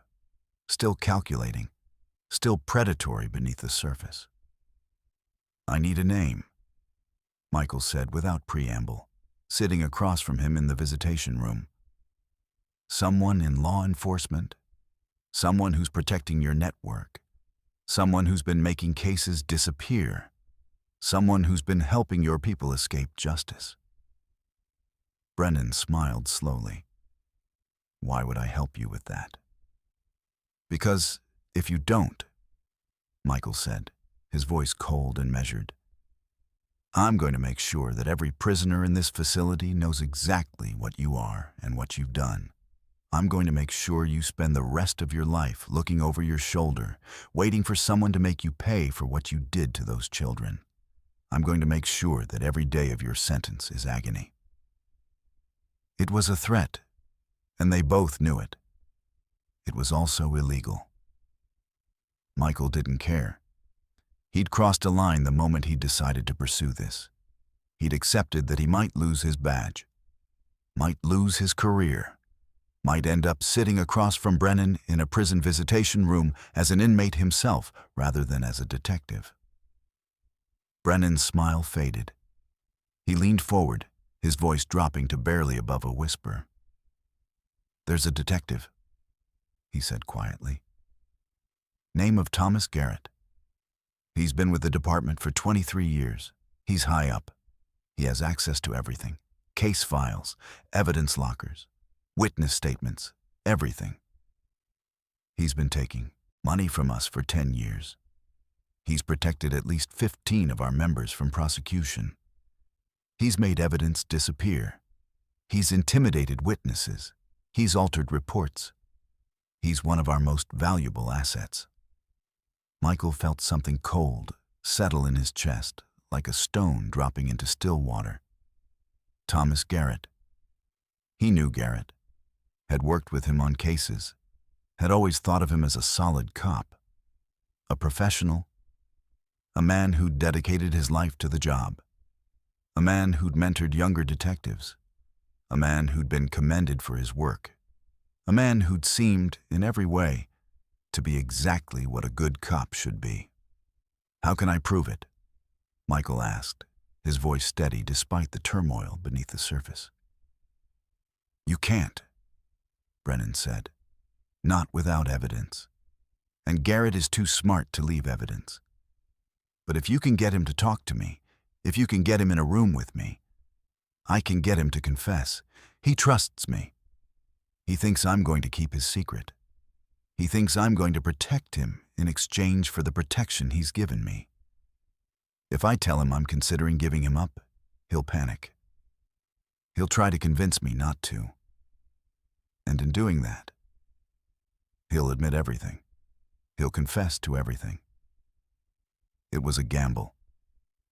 still calculating, still predatory beneath the surface. "I need a name," Michael said without preamble, sitting across from him in the visitation room. "Someone in law enforcement, someone who's protecting your network, someone who's been making cases disappear, someone who's been helping your people escape justice." Brennan smiled slowly. "Why would I help you with that?" "Because if you don't," Michael said, his voice cold and measured, "I'm going to make sure that every prisoner in this facility knows exactly what you are and what you've done. I'm going to make sure you spend the rest of your life looking over your shoulder, waiting for someone to make you pay for what you did to those children. I'm going to make sure that every day of your sentence is agony." It was a threat, and they both knew it. It was also illegal. Michael didn't care. He'd crossed a line the moment he'd decided to pursue this. He'd accepted that he might lose his badge, might lose his career, might end up sitting across from Brennan in a prison visitation room as an inmate himself rather than as a detective. Brennan's smile faded. He leaned forward, his voice dropping to barely above a whisper. "There's a detective," he said quietly. "Name of Thomas Garrett. He's been with the department for 23 years. He's high up. He has access to everything. Case files, evidence lockers, witness statements, everything. He's been taking money from us for 10 years. He's protected at least 15 of our members from prosecution. He's made evidence disappear. He's intimidated witnesses. He's altered reports. He's one of our most valuable assets." Michael felt something cold settle in his chest, like a stone dropping into still water. Thomas Garrett. He knew Garrett, had worked with him on cases, had always thought of him as a solid cop, a professional, a man who'd dedicated his life to the job, a man who'd mentored younger detectives, a man who'd been commended for his work, a man who'd seemed, in every way, to be exactly what a good cop should be. "How can I prove it?" Michael asked, his voice steady despite the turmoil beneath the surface. "You can't," Brennan said. "Not without evidence. And Garrett is too smart to leave evidence. But if you can get him to talk to me, if you can get him in a room with me, I can get him to confess. He trusts me. He thinks I'm going to keep his secret. He thinks I'm going to protect him in exchange for the protection he's given me. If I tell him I'm considering giving him up, he'll panic. He'll try to convince me not to. And in doing that, he'll admit everything. He'll confess to everything." It was a gamble,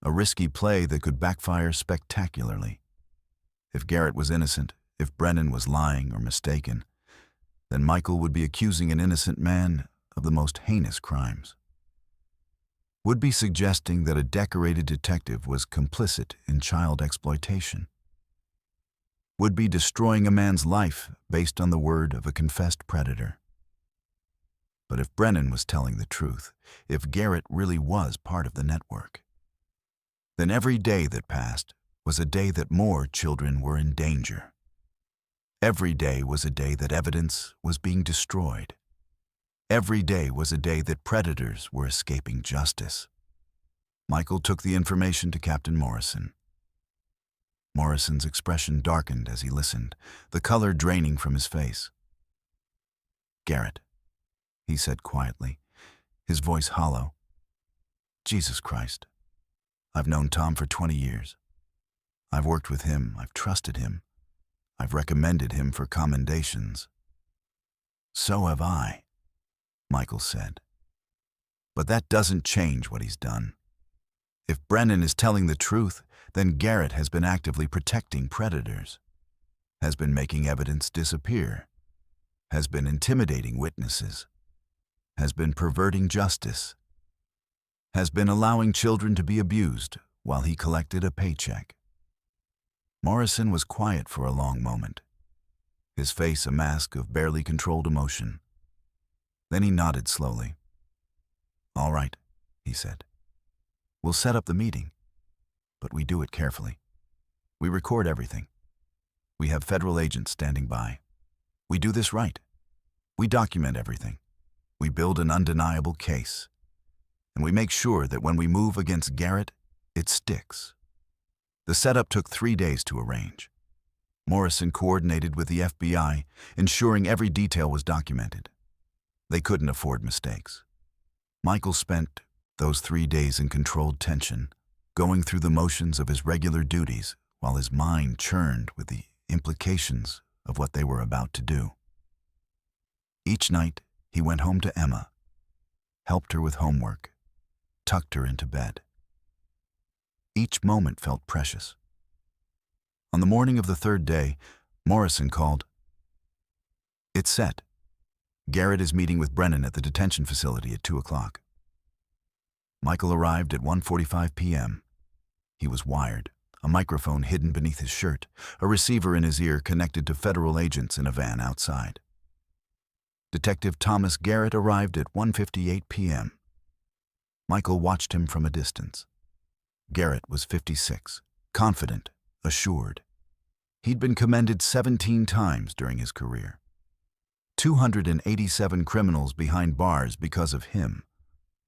a risky play that could backfire spectacularly. If Garrett was innocent, if Brennan was lying or mistaken, then Michael would be accusing an innocent man of the most heinous crimes. Would be suggesting that a decorated detective was complicit in child exploitation. Would be destroying a man's life based on the word of a confessed predator. But if Brennan was telling the truth, if Garrett really was part of the network, then every day that passed was a day that more children were in danger. Every day was a day that evidence was being destroyed. Every day was a day that predators were escaping justice. Michael took the information to Captain Morrison. Morrison's expression darkened as he listened, the color draining from his face. "Garrett," he said quietly, his voice hollow. "Jesus Christ. I've known Tom for 20 years. I've worked with him, I've trusted him, I've recommended him for commendations." "So have I," Michael said. "But that doesn't change what he's done. If Brennan is telling the truth, then Garrett has been actively protecting predators, has been making evidence disappear, has been intimidating witnesses, has been perverting justice, has been allowing children to be abused while he collected a paycheck." Morrison was quiet for a long moment, his face a mask of barely controlled emotion. Then he nodded slowly. "All right," he said. "We'll set up the meeting, but we do it carefully. We record everything. We have federal agents standing by. We do this right. We document everything. We build an undeniable case. And we make sure that when we move against Garrett, it sticks." The setup took 3 days to arrange. Morrison coordinated with the FBI, ensuring every detail was documented. They couldn't afford mistakes. Michael spent those 3 days in controlled tension, going through the motions of his regular duties while his mind churned with the implications of what they were about to do. Each night, he went home to Emma, helped her with homework, tucked her into bed. Each moment felt precious. On the morning of the 3rd day, Morrison called. "It's set. Garrett is meeting with Brennan at the detention facility at 2 o'clock. Michael arrived at 1:45 p.m. He was wired, a microphone hidden beneath his shirt, a receiver in his ear connected to federal agents in a van outside. Detective Thomas Garrett arrived at 1:58 p.m. Michael watched him from a distance. Garrett was 56, confident, assured. He'd been commended 17 times during his career. 287 criminals behind bars because of him,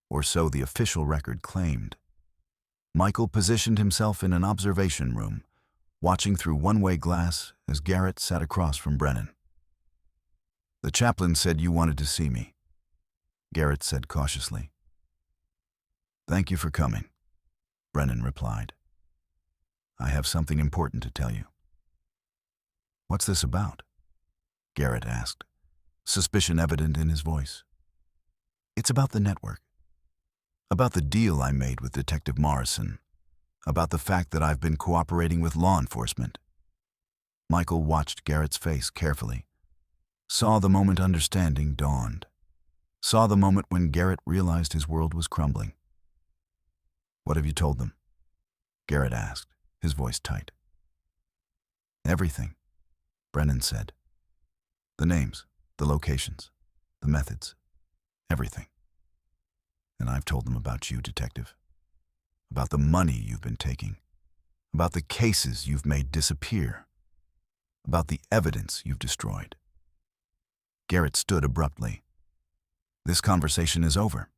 or so the official record claimed. Michael positioned himself in an observation room, watching through one-way glass as Garrett sat across from Brennan. "The chaplain said you wanted to see me," Garrett said cautiously. "Thank you for coming," Brennan replied. "I have something important to tell you." "What's this about?" Garrett asked, suspicion evident in his voice. "It's about the network. About the deal I made with Detective Morrison. About the fact that I've been cooperating with law enforcement." Michael watched Garrett's face carefully, saw the moment understanding dawned, saw the moment when Garrett realized his world was crumbling. "What have you told them?" Garrett asked, his voice tight. "Everything," Brennan said. "The names, the locations, the methods, everything. And I've told them about you, Detective. About the money you've been taking. About the cases you've made disappear. About the evidence you've destroyed." Garrett stood abruptly. "This conversation is over."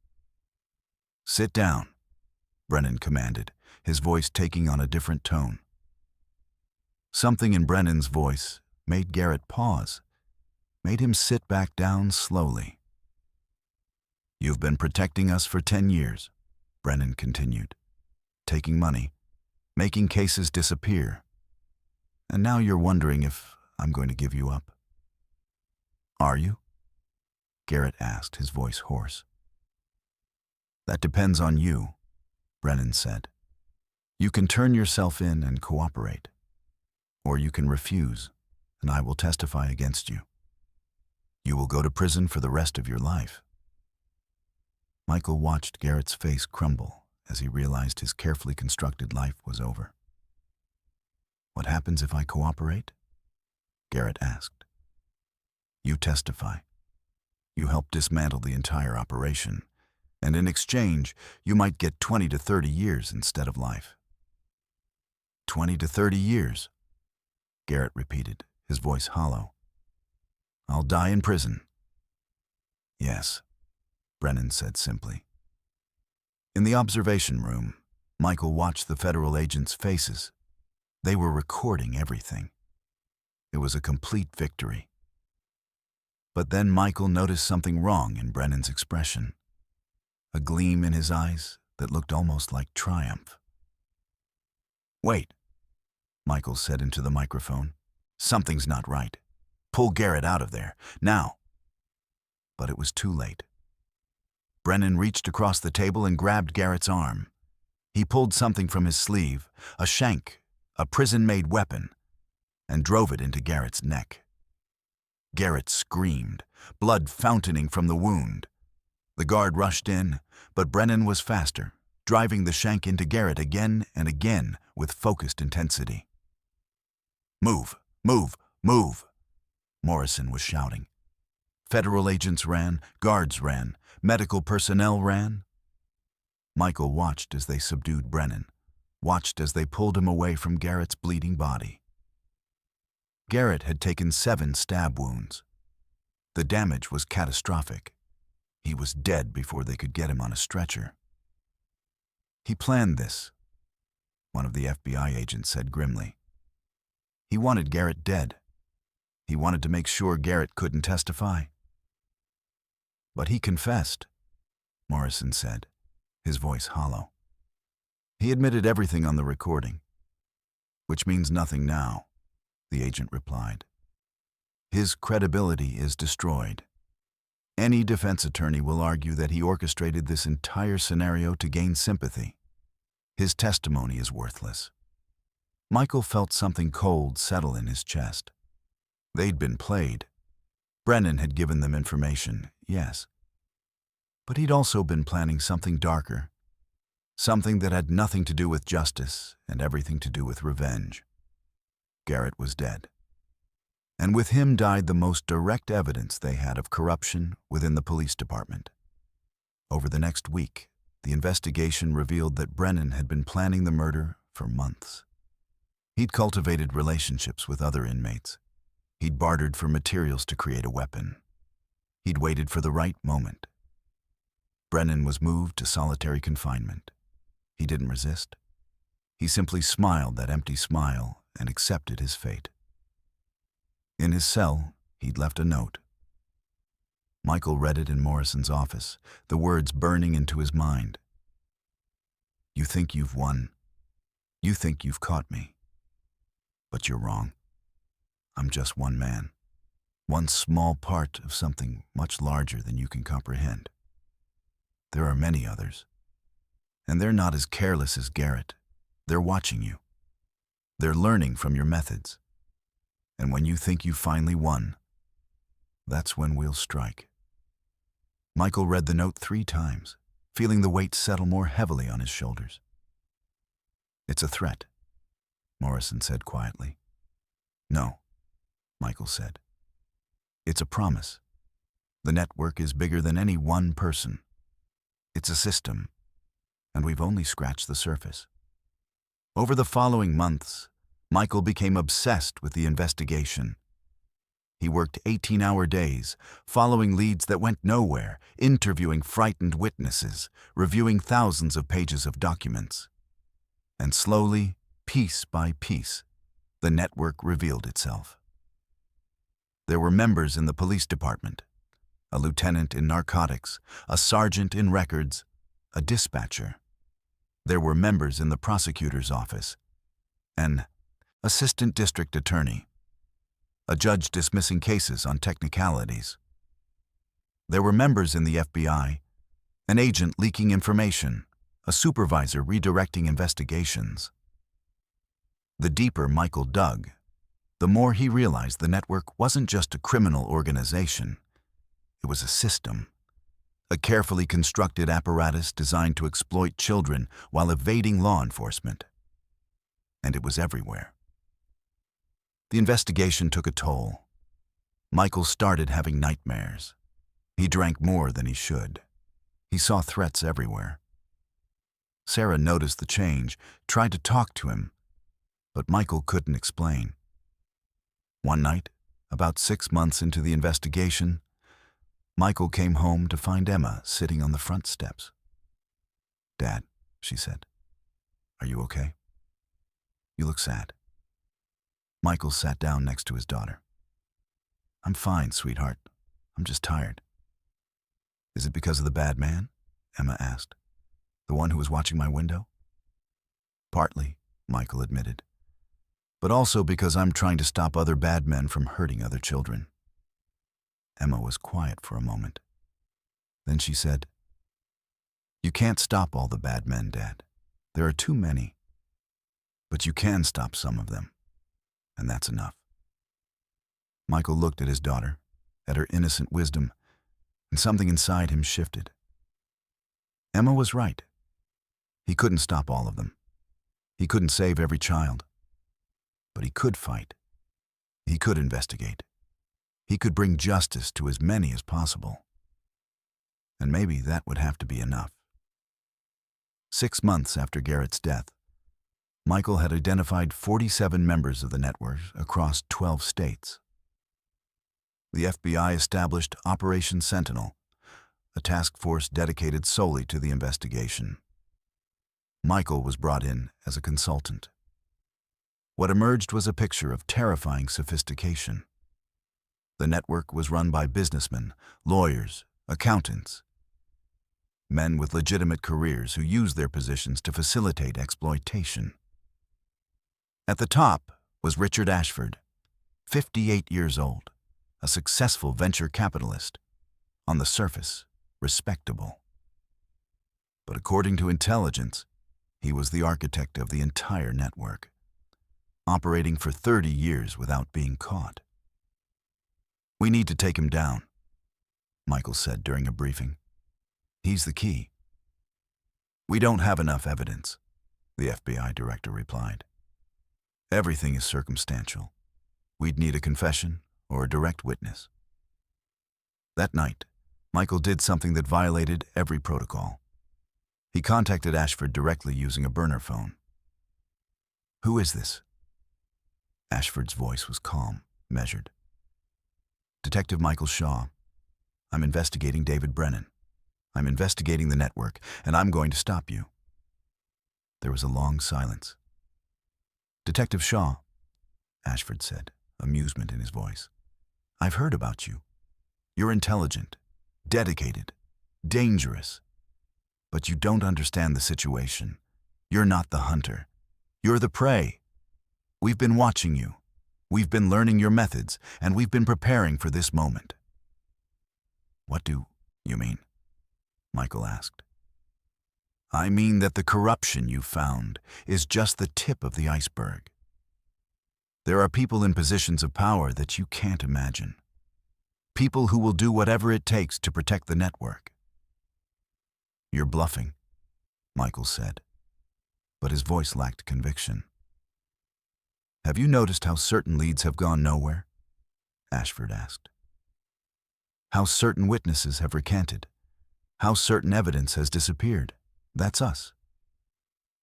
"Sit down," Brennan commanded, his voice taking on a different tone. Something in Brennan's voice made Garrett pause, made him sit back down slowly. "You've been protecting us for 10 years, Brennan continued. "Taking money, making cases disappear. And now you're wondering if I'm going to give you up." "Are you?" Garrett asked, his voice hoarse. "That depends on you," Brennan said. "You can turn yourself in and cooperate. Or you can refuse, and I will testify against you. You will go to prison for the rest of your life." Michael watched Garrett's face crumble as he realized his carefully constructed life was over. "What happens if I cooperate?" Garrett asked. "You testify. You help dismantle the entire operation, and in exchange, you might get 20 to 30 years instead of life." 20 to 30 years, Garrett repeated, his voice hollow. "I'll die in prison." "Yes," Brennan said simply. In the observation room, Michael watched the federal agents' faces. They were recording everything. It was a complete victory. But then Michael noticed something wrong in Brennan's expression. A gleam in his eyes that looked almost like triumph. "Wait," Michael said into the microphone. "Something's not right. Pull Garrett out of there, now." But it was too late. Brennan reached across the table and grabbed Garrett's arm. He pulled something from his sleeve, a shank, a prison-made weapon, and drove it into Garrett's neck. Garrett screamed, blood fountaining from the wound. The guard rushed in, but Brennan was faster, driving the shank into Garrett again and again with focused intensity. "Move, move, move," Morrison was shouting. Federal agents ran, guards ran, medical personnel ran. Michael watched as they subdued Brennan, watched as they pulled him away from Garrett's bleeding body. Garrett had taken 7 stab wounds. The damage was catastrophic. He was dead before they could get him on a stretcher. "He planned this," one of the FBI agents said grimly. "He wanted Garrett dead. He wanted to make sure Garrett couldn't testify." "But he confessed," Morrison said, his voice hollow. "He admitted everything on the recording." "Which means nothing now," the agent replied. "His credibility is destroyed. Any defense attorney will argue that he orchestrated this entire scenario to gain sympathy. His testimony is worthless." Michael felt something cold settle in his chest. They'd been played. Brennan had given them information, yes. But he'd also been planning something darker, something that had nothing to do with justice and everything to do with revenge. Garrett was dead. And with him died the most direct evidence they had of corruption within the police department. Over the next week, the investigation revealed that Brennan had been planning the murder for months. He'd cultivated relationships with other inmates. He'd bartered for materials to create a weapon. He'd waited for the right moment. Brennan was moved to solitary confinement. He didn't resist. He simply smiled that empty smile and accepted his fate. In his cell, he'd left a note. Michael read it in Morrison's office, the words burning into his mind. "You think you've won. You think you've caught me. But you're wrong. I'm just one man, one small part of something much larger than you can comprehend. There are many others, and they're not as careless as Garrett. They're watching you. They're learning from your methods. And when you think you've finally won, that's when we'll strike." Michael read the note 3 times, feeling the weight settle more heavily on his shoulders. "It's a threat," Morrison said quietly. "No," Michael said. "It's a promise. The network is bigger than any one person. It's a system, and we've only scratched the surface." Over the following months, Michael became obsessed with the investigation. He worked 18-hour days, following leads that went nowhere, interviewing frightened witnesses, reviewing thousands of pages of documents. And slowly, piece by piece, the network revealed itself. There were members in the police department, a lieutenant in narcotics, a sergeant in records, a dispatcher. There were members in the prosecutor's office, an assistant district attorney, a judge dismissing cases on technicalities. There were members in the FBI, an agent leaking information, a supervisor redirecting investigations. The deeper Michael dug, the more he realized the network wasn't just a criminal organization. It was a system, a carefully constructed apparatus designed to exploit children while evading law enforcement. And it was everywhere. The investigation took a toll. Michael started having nightmares. He drank more than he should. He saw threats everywhere. Sarah noticed the change, tried to talk to him, but Michael couldn't explain. One night, about 6 months into the investigation, Michael came home to find Emma sitting on the front steps. "Dad," she said, "are you okay? You look sad." Michael sat down next to his daughter. "I'm fine, sweetheart. I'm just tired." "Is it because of the bad man?" Emma asked. "The one who was watching my window?" "Partly," Michael admitted. "But also because I'm trying to stop other bad men from hurting other children." Emma was quiet for a moment. Then she said, "You can't stop all the bad men, Dad. There are too many. But you can stop some of them, and that's enough." Michael looked at his daughter, at her innocent wisdom, and something inside him shifted. Emma was right. He couldn't stop all of them. He couldn't save every child. But he could fight. He could investigate. He could bring justice to as many as possible. And maybe that would have to be enough. 6 months after Garrett's death, Michael had identified 47 members of the network across 12 states. The FBI established Operation Sentinel, a task force dedicated solely to the investigation. Michael was brought in as a consultant. What emerged was a picture of terrifying sophistication. The network was run by businessmen, lawyers, accountants, men with legitimate careers who used their positions to facilitate exploitation. At the top was Richard Ashford, 58 years old, a successful venture capitalist, on the surface, respectable. But according to intelligence, he was the architect of the entire network, operating for 30 years without being caught. "We need to take him down," Michael said during a briefing. "He's the key." "We don't have enough evidence," the FBI director replied. "Everything is circumstantial. We'd need a confession or a direct witness." That night, Michael did something that violated every protocol. He contacted Ashford directly using a burner phone. "Who is this?" Ashford's voice was calm, measured. "Detective Michael Shaw. I'm investigating David Brennan. I'm investigating the network, and I'm going to stop you." There was a long silence. "Detective Shaw," Ashford said, amusement in his voice. "I've heard about you. You're intelligent, dedicated, dangerous. But you don't understand the situation. You're not the hunter. You're the prey. We've been watching you. We've been learning your methods, and we've been preparing for this moment." "What do you mean?" Michael asked. "I mean that the corruption you found is just the tip of the iceberg. There are people in positions of power that you can't imagine. People who will do whatever it takes to protect the network." "You're bluffing," Michael said, but his voice lacked conviction. "Have you noticed how certain leads have gone nowhere?" Ashford asked. "How certain witnesses have recanted. How certain evidence has disappeared. That's us.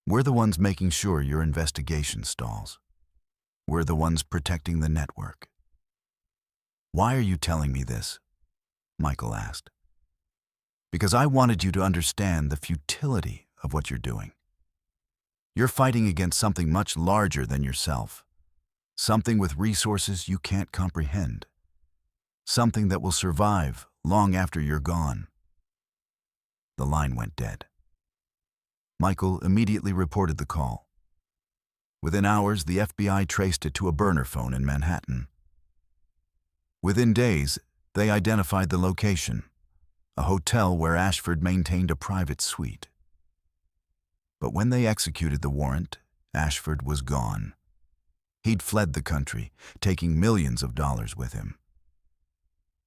We're the ones making sure your investigation stalls. We're the ones protecting the network." "Why are you telling me this?" Michael asked. "Because I wanted you to understand the futility of what you're doing. You're fighting against something much larger than yourself, something with resources you can't comprehend, something that will survive long after you're gone." The line went dead. Michael immediately reported the call. Within hours, the FBI traced it to a burner phone in Manhattan. Within days, they identified the location, a hotel where Ashford maintained a private suite. But when they executed the warrant, Ashford was gone. He'd fled the country, taking millions of dollars with him.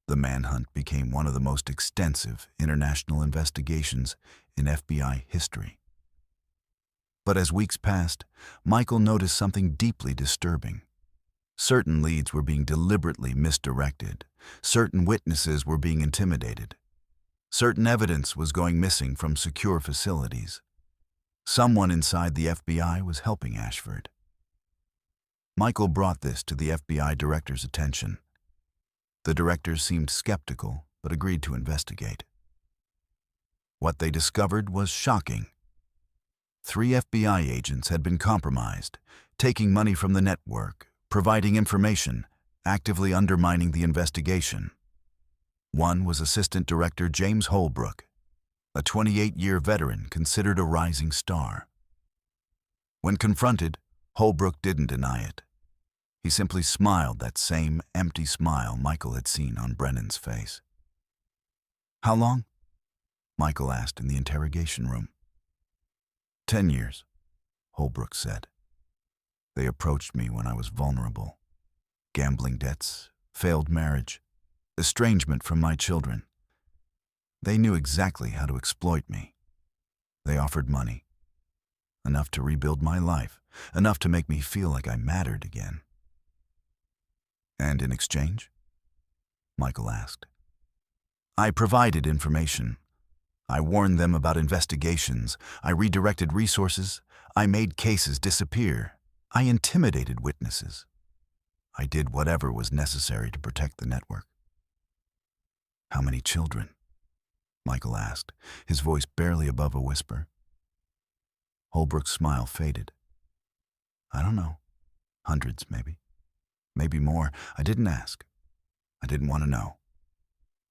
The manhunt became one of the most extensive international investigations in FBI history. But as weeks passed, Michael noticed something deeply disturbing. Certain leads were being deliberately misdirected. Certain witnesses were being intimidated. Certain evidence was going missing from secure facilities. Someone inside the FBI was helping Ashford. Michael brought this to the FBI director's attention. The director seemed skeptical, but agreed to investigate. What they discovered was shocking. 3 FBI agents had been compromised, taking money from the network, providing information, actively undermining the investigation. One was Assistant Director James Holbrook, a 28-year veteran considered a rising star. When confronted, Holbrook didn't deny it. He simply smiled that same empty smile Michael had seen on Brennan's face. "How long?" Michael asked in the interrogation room. 10 years, Holbrook said. "They approached me when I was vulnerable. Gambling debts, failed marriage, estrangement from my children. They knew exactly how to exploit me. They offered money. Enough to rebuild my life, enough to make me feel like I mattered again." "And in exchange?" Michael asked. "I provided information. I warned them about investigations. I redirected resources. I made cases disappear. I intimidated witnesses. I did whatever was necessary to protect the network." "How many children?" Michael asked, his voice barely above a whisper. Holbrook's smile faded. "I don't know. Hundreds, maybe. Maybe more. I didn't ask. I didn't want to know.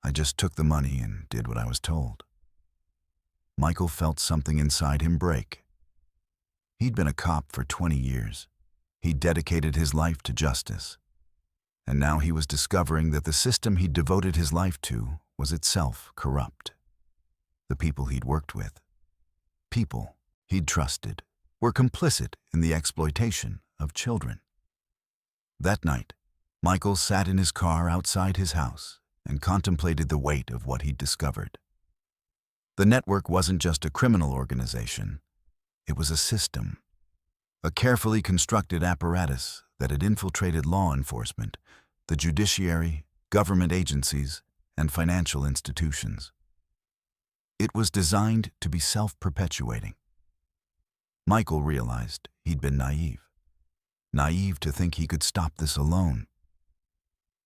I just took the money and did what I was told." Michael felt something inside him break. He'd been a cop for 20 years. He'd dedicated his life to justice. And now he was discovering that the system he'd devoted his life to was itself corrupt. The people he'd worked with, people he'd trusted, were complicit in the exploitation of children. That night, Michael sat in his car outside his house and contemplated the weight of what he'd discovered. The network wasn't just a criminal organization. It was a system, a carefully constructed apparatus that had infiltrated law enforcement, the judiciary, government agencies, and financial institutions. It was designed to be self-perpetuating. Michael realized he'd been naive. Naive to think he could stop this alone.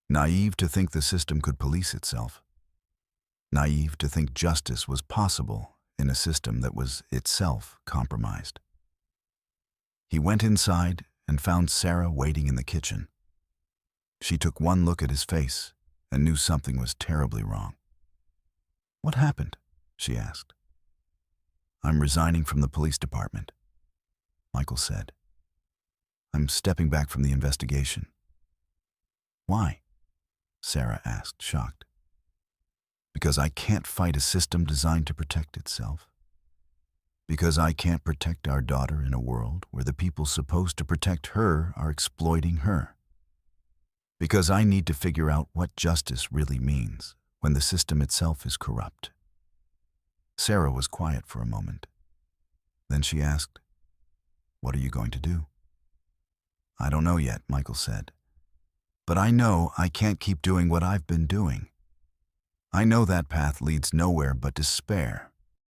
Naive to think the system could police itself. Naive to think justice was possible in a system that was itself compromised. He went inside and found Sarah waiting in the kitchen. She took one look at his face and knew something was terribly wrong. "What happened?" she asked. "I'm resigning from the police department," Michael said. "I'm stepping back from the investigation." "Why?" Sarah asked, shocked. "Because I can't fight a system designed to protect itself. Because I can't protect our daughter in a world where the people supposed to protect her are exploiting her. Because I need to figure out what justice really means when the system itself is corrupt." Sarah was quiet for a moment. Then she asked, "What are you going to do?" "I don't know yet," Michael said. "But I know I can't keep doing what I've been doing. I know that path leads nowhere but despair.